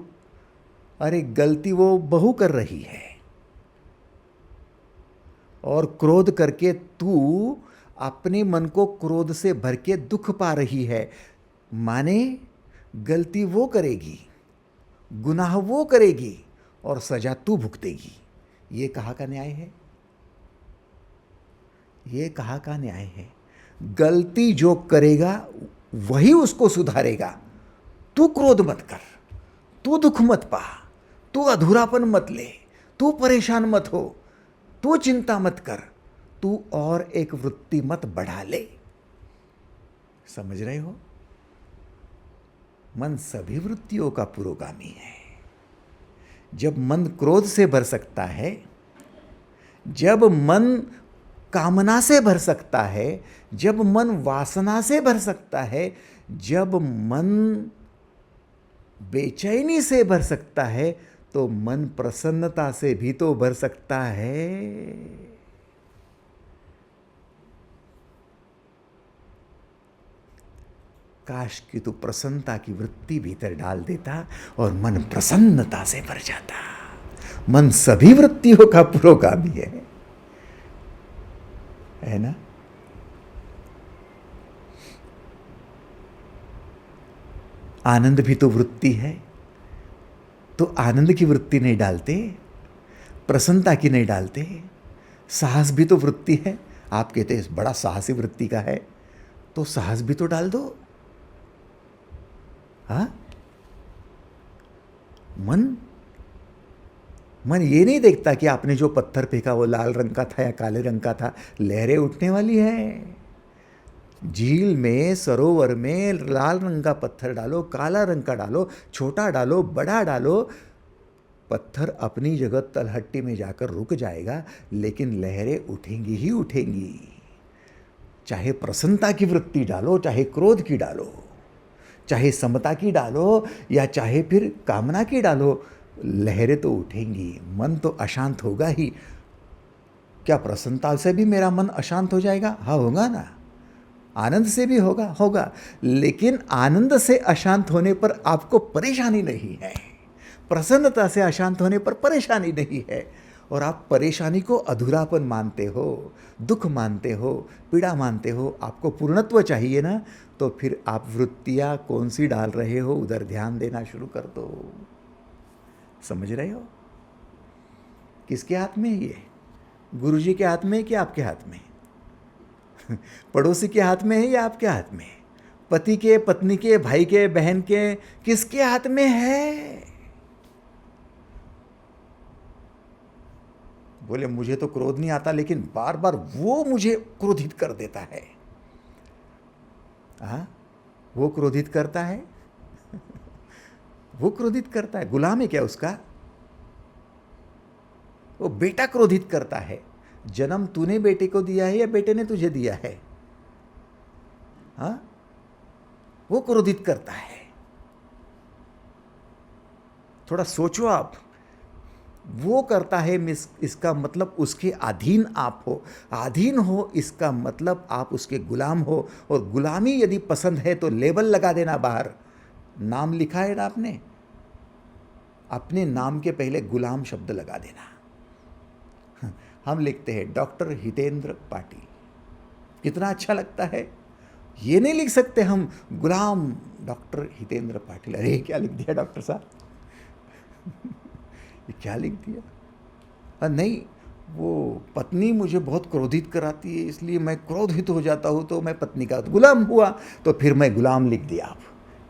अरे गलती वो बहू कर रही है, और क्रोध करके तू अपने मन को क्रोध से भर के दुख पा रही है। माने गलती वो करेगी, गुनाह वो करेगी, और सजा तू भुगतेगी। ये कहाँ का न्याय है? ये कहाँ का न्याय है? गलती जो करेगा वही उसको सुधारेगा। तू क्रोध मत कर, तू दुख मत पा, तू अधूरापन मत ले, तू परेशान मत हो, तू चिंता मत कर, तू और एक वृत्ति मत बढ़ा ले। समझ रहे हो? मन सभी वृत्तियों का पुरोगामी है। जब मन क्रोध से भर सकता है, जब मन कामना से भर सकता है, जब मन वासना से भर सकता है, जब मन बेचैनी से भर सकता है, तो मन प्रसन्नता से भी तो भर सकता है। काश कि तू प्रसन्नता की वृत्ति भीतर डाल देता और मन प्रसन्नता से भर जाता। मन सभी वृत्तियों का पुरोगामी है ना? आनंद भी तो वृत्ति है, तो आनंद की वृत्ति नहीं डालते? प्रसन्नता की नहीं डालते? साहस भी तो वृत्ति है। आप कहते हैं बड़ा साहसी वृत्ति का है, तो साहस भी तो डाल दो। हाँ, मन ये नहीं देखता कि आपने जो पत्थर फेंका वो लाल रंग का था या काले रंग का था। लहरें उठने वाली है। झील में, सरोवर में लाल रंग का पत्थर डालो, काला रंग का डालो, छोटा डालो, बड़ा डालो, पत्थर अपनी जगह तलहट्टी में जाकर रुक जाएगा, लेकिन लहरें उठेंगी ही उठेंगी। चाहे प्रसन्नता की वृत्ति डालो, चाहे क्रोध की डालो, चाहे समता की डालो, या चाहे फिर कामना की डालो, लहरें तो उठेंगी। मन तो अशांत होगा ही। क्या प्रसन्नता से भी मेरा मन अशांत हो जाएगा? हाँ, होगा ना। आनंद से भी होगा, लेकिन आनंद से अशांत होने पर आपको परेशानी नहीं है, प्रसन्नता से अशांत होने पर परेशानी नहीं है। और आप परेशानी को अधूरापन मानते हो, दुख मानते हो, पीड़ा मानते हो, आपको पूर्णत्व चाहिए ना, तो फिर आप वृत्तियां कौन सी डाल रहे हो उधर ध्यान देना शुरू कर दो। समझ रहे हो? किसके हाथ में है ये? गुरुजी के हाथ में है कि आपके हाथ में? पड़ोसी के हाथ में है या आपके हाथ में? पति के, पत्नी के, भाई के, बहन के, किसके हाथ में है? बोले मुझे तो क्रोध नहीं आता, लेकिन बार बार वो मुझे क्रोधित कर देता है। हाँ, वो क्रोधित करता है। वो क्रोधित करता है। गुलाम है क्या उसका? वो बेटा क्रोधित करता है। जन्म तूने बेटे को दिया है या बेटे ने तुझे दिया है? हाँ, वो क्रोधित करता है। थोड़ा सोचो आप। वो करता है, इसका मतलब उसके अधीन आप हो। अधीन हो इसका मतलब आप उसके गुलाम हो। और गुलामी यदि पसंद है तो लेबल लगा देना बाहर। नाम लिखा है ना आपने, अपने नाम के पहले गुलाम शब्द लगा देना। हम लिखते हैं डॉक्टर हितेंद्र पाटिल। कितना अच्छा लगता है। ये नहीं लिख सकते हम गुलाम डॉक्टर हितेंद्र पाटिल। अरे क्या लिख दिया डॉक्टर साहब। ये क्या लिख दिया? नहीं, वो पत्नी मुझे बहुत क्रोधित कराती है, इसलिए मैं क्रोधित हो जाता हूँ, तो मैं पत्नी का गुलाम हुआ, तो फिर मैं गुलाम लिख दिया। आप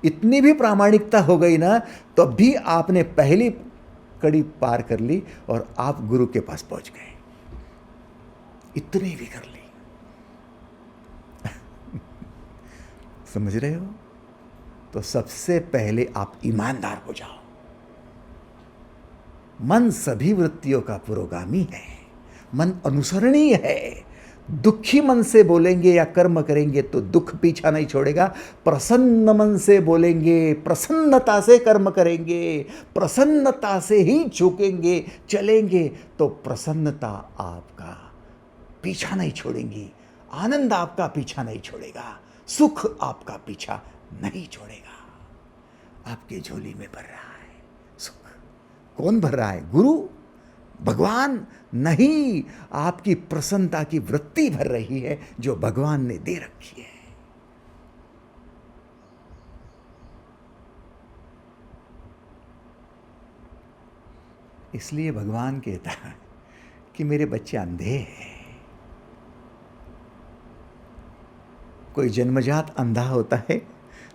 इतनी भी प्रामाणिकता हो गई ना, तब भी आपने पहली कड़ी पार कर ली और आप गुरु के पास पहुंच गए। इतनी भी कर ली। समझ रहे हो? तो सबसे पहले आप ईमानदार हो जाओ। मन सभी वृत्तियों का पुरोगामी है। मन अनुसरणीय है। दुखी मन से बोलेंगे या कर्म करेंगे तो दुख पीछा नहीं छोड़ेगा। प्रसन्न मन से बोलेंगे, प्रसन्नता से कर्म करेंगे, प्रसन्नता से ही झुकेंगे, चलेंगे, तो प्रसन्नता आपका पीछा नहीं छोड़ेंगी, आनंद आपका पीछा नहीं छोड़ेगा, सुख आपका पीछा नहीं छोड़ेगा। आपके झोली में भर रहा है सुख। कौन भर रहा है? गुरु, भगवान नहीं, आपकी प्रसन्नता की वृत्ति भर रही है जो भगवान ने दे रखी है। इसलिए भगवान कहता है कि मेरे बच्चे अंधे हैं। कोई जन्मजात अंधा होता है,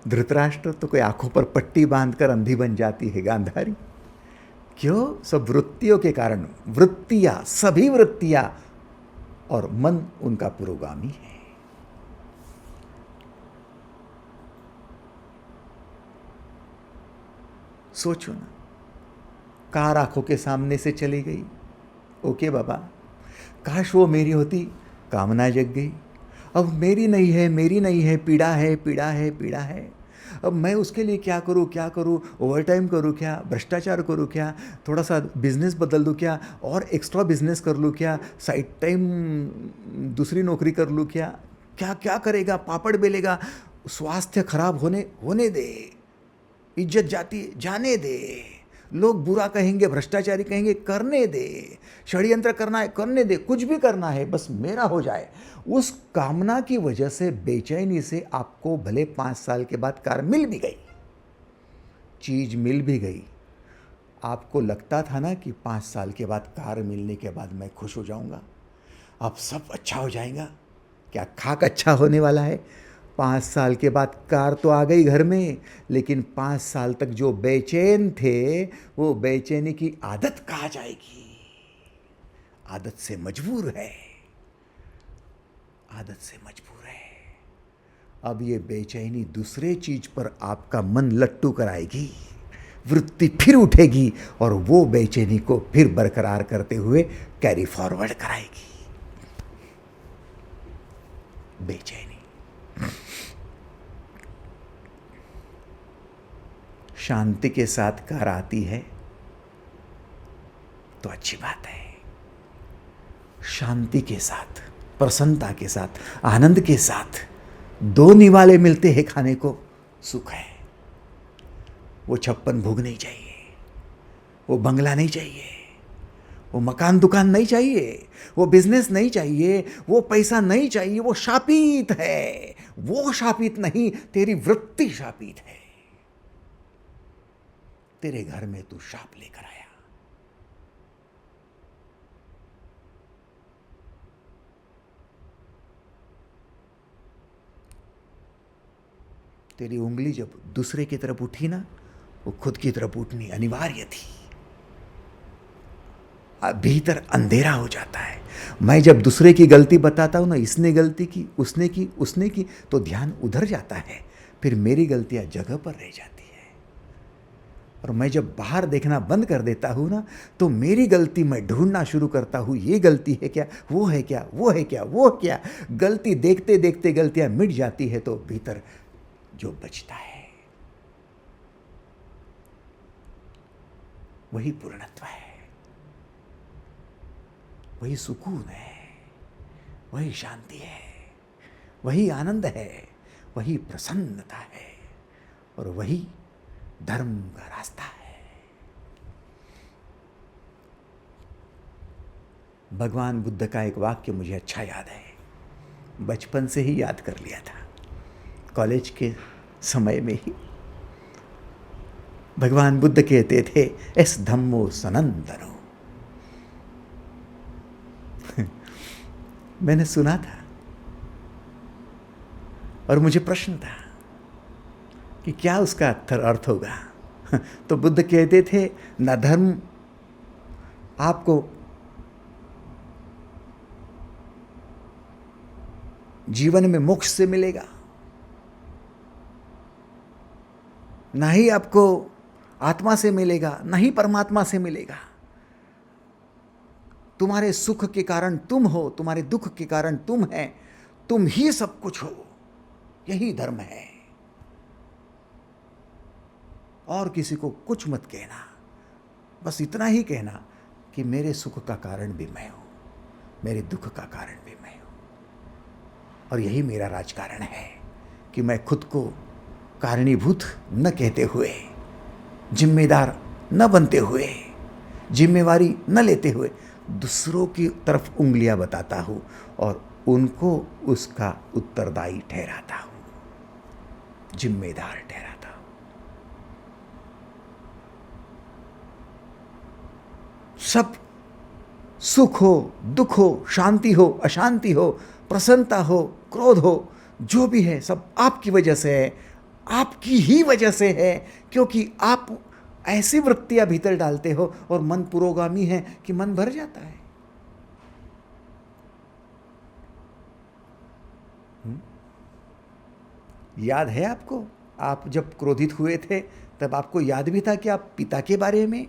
धृतराष्ट्र, तो कोई आंखों पर पट्टी बांधकर अंधी बन जाती है गांधारी। क्यों? सब वृत्तियों के कारण। वृत्तियां, सभी वृत्तियां, और मन उनका पुरोगामी है। सोचो ना, कार आंखों के सामने से चली गई, ओके बाबा, काश वो मेरी होती, कामना जग गई। अब मेरी नहीं है, मेरी नहीं है, पीड़ा है, पीड़ा है, पीड़ा है। अब मैं उसके लिए क्या करूँ, क्या करूँ? ओवर टाइम करूँ क्या? भ्रष्टाचार करूँ क्या? थोड़ा सा बिजनेस बदल दूँ क्या? और एक्स्ट्रा बिजनेस कर लूँ क्या? साइड टाइम दूसरी नौकरी कर लूँ क्या? क्या क्या करेगा? पापड़ बेलेगा। स्वास्थ्य खराब होने दे, इज्जत जाती जाने दे, लोग बुरा कहेंगे, भ्रष्टाचारी कहेंगे, करने दे, षड्यंत्र करना है करने दे, कुछ भी करना है, बस मेरा हो जाए। उस कामना की वजह से, बेचैनी से आपको भले 5 साल के बाद कार मिल भी गई, चीज मिल भी गई, आपको लगता था ना कि 5 साल के बाद कार मिलने के बाद मैं खुश हो जाऊंगा, अब सब अच्छा हो जाएगा। क्या खाक अच्छा होने वाला है? 5 साल के बाद कार तो आ गई घर में, लेकिन 5 साल तक जो बेचैन थे, वो बेचैनी की आदत कहाँ जाएगी? आदत से मजबूर है, आदत से मजबूर है। अब ये बेचैनी दूसरे चीज पर आपका मन लट्टू कराएगी, वृत्ति फिर उठेगी और वो बेचैनी को फिर बरकरार करते हुए कैरी फॉरवर्ड कराएगी। बेचैनी। शांति के साथ कार आती है तो अच्छी बात है। शांति के साथ, प्रसन्नता के साथ, आनंद के साथ 2 निवाले मिलते हैं खाने को, सुख है। वो 56 भोग नहीं चाहिए, वो बंगला नहीं चाहिए, वो मकान दुकान नहीं चाहिए, वो बिजनेस नहीं चाहिए, वो पैसा नहीं चाहिए। वो शापित है। वो शापित नहीं, तेरी वृत्ति शापित है। तेरे घर में तू शाप लेकर आया। तेरी उंगली जब दूसरे की तरफ उठी ना, वो खुद की तरफ उठनी अनिवार्य थी। भीतर अंधेरा हो जाता है। मैं जब दूसरे की गलती बताता हूं ना, इसने गलती की, उसने की, तो ध्यान उधर जाता है। फिर मेरी गलतियां जगह पर रह जाती है। और मैं जब बाहर देखना बंद कर देता हूं ना, तो मेरी गलती मैं ढूंढना शुरू करता हूं। ये गलती है क्या, वो है क्या, वो है क्या, वो क्या। गलती देखते देखते गलतियां मिट जाती है, तो भीतर जो बचता है वही पूर्णत्व है, वही सुकून है, वही शांति है, वही आनंद है, वही प्रसन्नता है, और वही धर्म का रास्ता है। भगवान बुद्ध का एक वाक्य मुझे अच्छा याद है, बचपन से ही याद कर लिया था, कॉलेज के समय में ही। भगवान बुद्ध कहते थे, एस धम्मो सनंतनो। मैंने सुना था और मुझे प्रश्न था कि क्या उसका अर्थ होगा। तो बुद्ध कहते थे, न धर्म आपको जीवन में मोक्ष से मिलेगा, ना ही आपको आत्मा से मिलेगा, ना ही परमात्मा से मिलेगा। तुम्हारे सुख के कारण तुम हो, तुम्हारे दुख के कारण तुम है, तुम ही सब कुछ हो। यही धर्म है। और किसी को कुछ मत कहना, बस इतना ही कहना कि मेरे सुख का कारण भी मैं हूं, मेरे दुख का कारण भी मैं हूं। और यही मेरा राजकारण है कि मैं खुद को कारणीभूत न कहते हुए, जिम्मेदार न बनते हुए, जिम्मेवारी न लेते हुए दूसरों की तरफ उंगलियां बताता हूं और उनको उसका उत्तरदायी ठहराता हूं, जिम्मेदार ठहराता हूं। सब सुख हो, दुख हो, शांति हो, अशांति हो, प्रसन्नता हो, क्रोध हो, जो भी है सब आपकी वजह से है, आपकी ही वजह से है, क्योंकि आप ऐसी वृत्तियां भीतर डालते हो और मन पुरोगामी है कि मन भर जाता है। याद है आपको, आप जब क्रोधित हुए थे तब आपको याद भी था कि आप पिता के बारे में,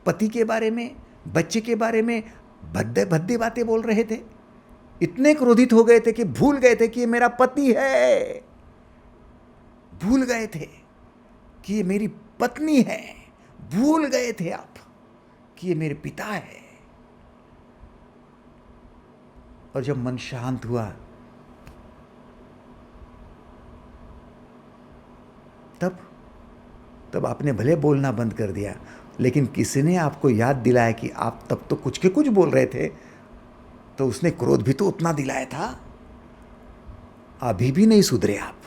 पति के बारे में, बच्चे के बारे में भद्दे भद्दी बातें बोल रहे थे। इतने क्रोधित हो गए थे कि भूल गए थे कि ये मेरा पति है, भूल गए थे कि ये मेरी पत्नी है, भूल गए थे आप कि ये मेरे पिता है। और जब मन शांत हुआ तब आपने भले बोलना बंद कर दिया, लेकिन किसी ने आपको याद दिलाया कि आप तब तो कुछ के कुछ बोल रहे थे, तो उसने क्रोध भी तो उतना दिलाया था। अभी भी नहीं सुधरे आप,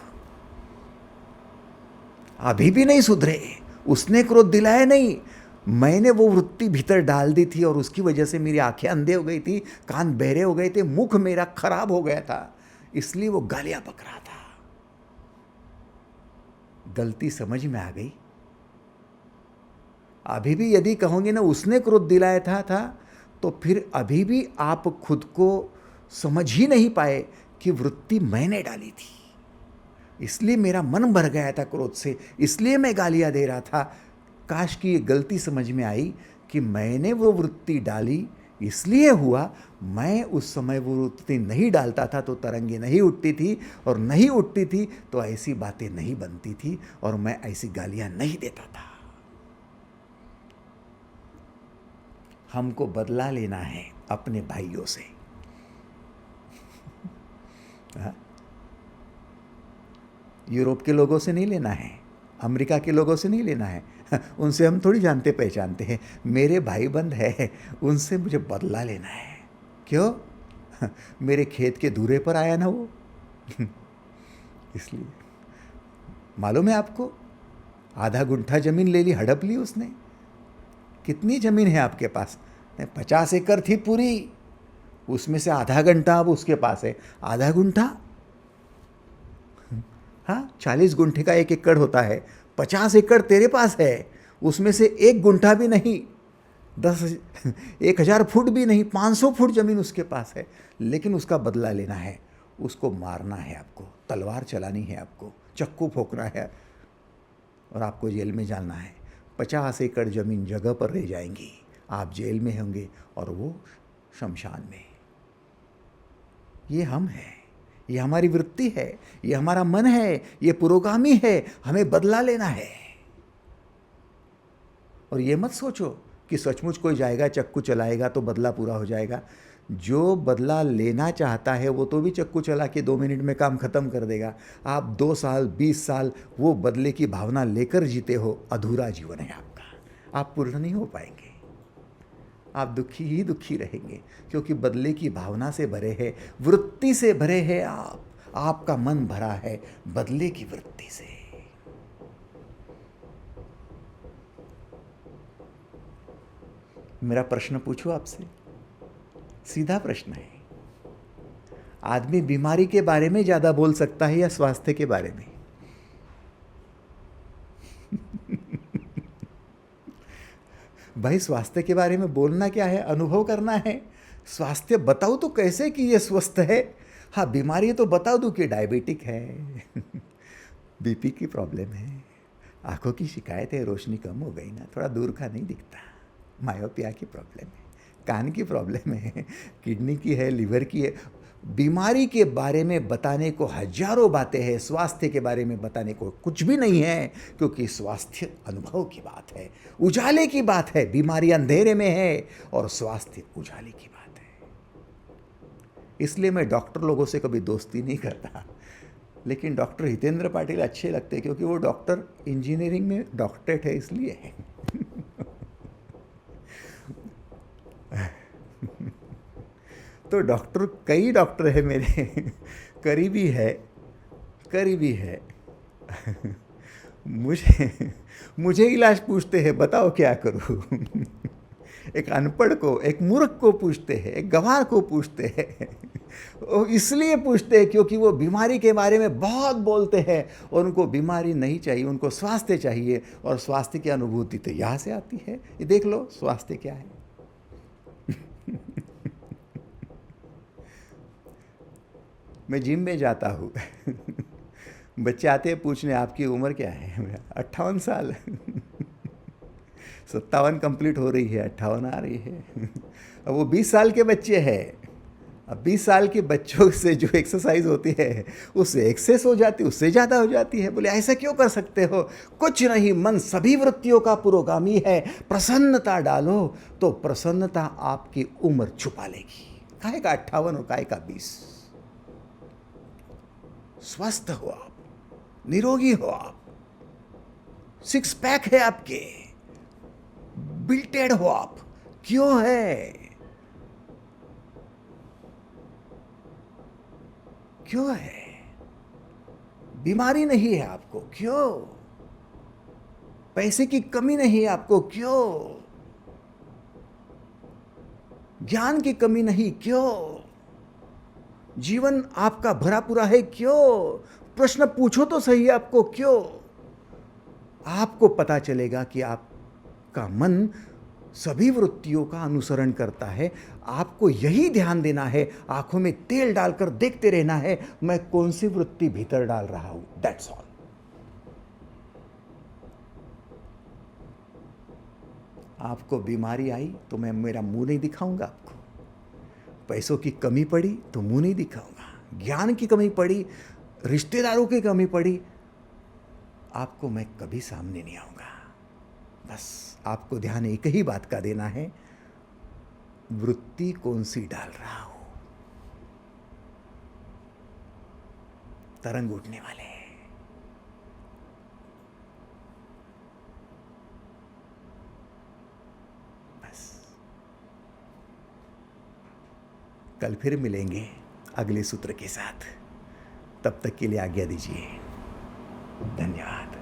अभी भी नहीं सुधरे। उसने क्रोध दिलाया नहीं, मैंने वो वृत्ति भीतर डाल दी थी और उसकी वजह से मेरी आंखें अंधे हो गई थी, कान बहरे हो गए थे, मुख मेरा खराब हो गया था, इसलिए वो गालियां बक रहा था। गलती समझ में आ गई। अभी भी यदि कहोगे ना उसने क्रोध दिलाया था तो फिर अभी भी आप खुद को समझ ही नहीं पाए कि वृत्ति मैंने डाली थी, इसलिए मेरा मन भर गया था क्रोध से, इसलिए मैं गालियां दे रहा था। काश की ये गलती समझ में आई कि मैंने वो वृत्ति डाली, इसलिए हुआ। मैं उस समय वो वृत्ति नहीं डालता था तो तरंगे नहीं उठती थी, और नहीं उठती थी तो ऐसी बातें नहीं बनती थी, और मैं ऐसी गालियां नहीं देता था। हमको बदला लेना है अपने भाइयों से। यूरोप के लोगों से नहीं लेना है, अमेरिका के लोगों से नहीं लेना है, उनसे हम थोड़ी जानते पहचानते हैं। मेरे भाई बंद है, उनसे मुझे बदला लेना है। क्यों? मेरे खेत के धूरे पर आया ना वो, इसलिए। मालूम है आपको, आधा गुंठा जमीन ले ली, हड़प ली उसने। कितनी जमीन है आपके पास? 50 एकड़ थी पूरी, उसमें से आधा गुंठा अब उसके पास है। आधा गुंठा, हाँ, 40 गुंठे का 1 एकड़ होता है। 50 एकड़ तेरे पास है, उसमें से 1 गुंठा भी नहीं, 1000 फुट भी नहीं, 500 फुट जमीन उसके पास है। लेकिन उसका बदला लेना है, उसको मारना है आपको, तलवार चलानी है आपको, चक्कू फोकना है, और आपको जेल में जाना है। 50 एकड़ जमीन जगह पर रह जाएंगी, आप जेल में होंगे और वो शमशान में। ये हम हैं, ये हमारी वृत्ति है, ये हमारा मन है, ये पुरोगामी है। हमें बदला लेना है। और ये मत सोचो कि सचमुच कोई जाएगा चक्कू चलाएगा तो बदला पूरा हो जाएगा। जो बदला लेना चाहता है वो तो भी चक्कू चला के 2 मिनट में काम खत्म कर देगा। आप 2 साल 20 साल वो बदले की भावना लेकर जीते हो, अधूरा जीवन है आपका, आप पूर्ण नहीं हो पाएंगे, आप दुखी ही दुखी रहेंगे, क्योंकि बदले की भावना से भरे हैं, वृत्ति से भरे हैं आप। आपका मन भरा है बदले की वृत्ति से। मेरा प्रश्न पूछूं आपसे, सीधा प्रश्न है। आदमी बीमारी के बारे में ज्यादा बोल सकता है या स्वास्थ्य के बारे में? भाई, स्वास्थ्य के बारे में बोलना क्या है, अनुभव करना है। स्वास्थ्य बताओ तो कैसे कि ये स्वस्थ है। हाँ, बीमारी तो बता दूं कि डायबिटिक है, बीपी की प्रॉब्लम है, आंखों की शिकायत है, रोशनी कम हो गई ना, थोड़ा दूर का नहीं दिखता, मायोपिया की प्रॉब्लम है, कान की प्रॉब्लम है, किडनी की है, लिवर की है। बीमारी के बारे में बताने को हजारों बातें हैं, स्वास्थ्य के बारे में बताने को कुछ भी नहीं है, क्योंकि स्वास्थ्य अनुभव की बात है, उजाले की बात है। बीमारी अंधेरे में है और स्वास्थ्य उजाले की बात है। इसलिए मैं डॉक्टर लोगों से कभी दोस्ती नहीं करता। लेकिन डॉक्टर हितेंद्र पाटिल अच्छे लगते हैं क्योंकि वो डॉक्टर इंजीनियरिंग में डॉक्टरेट है इसलिए है। तो डॉक्टर, कई डॉक्टर है मेरे करीबी है, करीबी है। मुझे इलाज पूछते हैं, बताओ क्या करूं। एक अनपढ़ को, एक मूर्ख को पूछते हैं, एक गंवार को पूछते हैं। वो इसलिए पूछते हैं क्योंकि वो बीमारी के बारे में बहुत बोलते हैं और उनको बीमारी नहीं चाहिए, उनको स्वास्थ्य चाहिए। और स्वास्थ्य की अनुभूति तो यहाँ से आती है। ये देख लो स्वास्थ्य क्या है। मैं जिम में जाता हूँ। बच्चे आते हैं पूछने, आपकी उम्र क्या है? 58 साल। 57 कंप्लीट हो रही है, 58 आ रही है। अब वो 20 साल के बच्चे हैं। अब 20 साल के बच्चों से जो एक्सरसाइज होती है उससे एक्सेस हो जाती है, उससे ज़्यादा हो जाती है। बोले ऐसा क्यों कर सकते हो? कुछ नहीं, मन सभी वृत्तियों का पुरोगामी है। प्रसन्नता डालो तो प्रसन्नता आपकी उम्र छुपा लेगी। काहे का 58 और काहे का 20? स्वस्थ हो आप, निरोगी हो आप, सिक्स पैक है आपके, बिल्टेड हो आप। क्यों है? क्यों है? बीमारी नहीं है आपको, क्यों? पैसे की कमी नहीं है आपको, क्यों? ज्ञान की कमी नहीं, क्यों? जीवन आपका भरा पूरा है, क्यों? प्रश्न पूछो तो सही आपको, क्यों? आपको पता चलेगा कि आपका मन सभी वृत्तियों का अनुसरण करता है। आपको यही ध्यान देना है, आंखों में तेल डालकर देखते रहना है, मैं कौन सी वृत्ति भीतर डाल रहा हूं। That's all. आपको बीमारी आई तो मैं मेरा मुंह नहीं दिखाऊंगा आपको। पैसों की कमी पड़ी तो मुंह नहीं दिखाऊंगा। ज्ञान की कमी पड़ी, रिश्तेदारों की कमी पड़ी, आपको मैं कभी सामने नहीं आऊंगा। बस आपको ध्यान एक ही बात का देना है, वृत्ति कौन सी डाल रहा हूं। तरंग उठने वाले हैं। बस कल फिर मिलेंगे अगले सूत्र के साथ। तब तक के लिए आज्ञा दीजिए। धन्यवाद।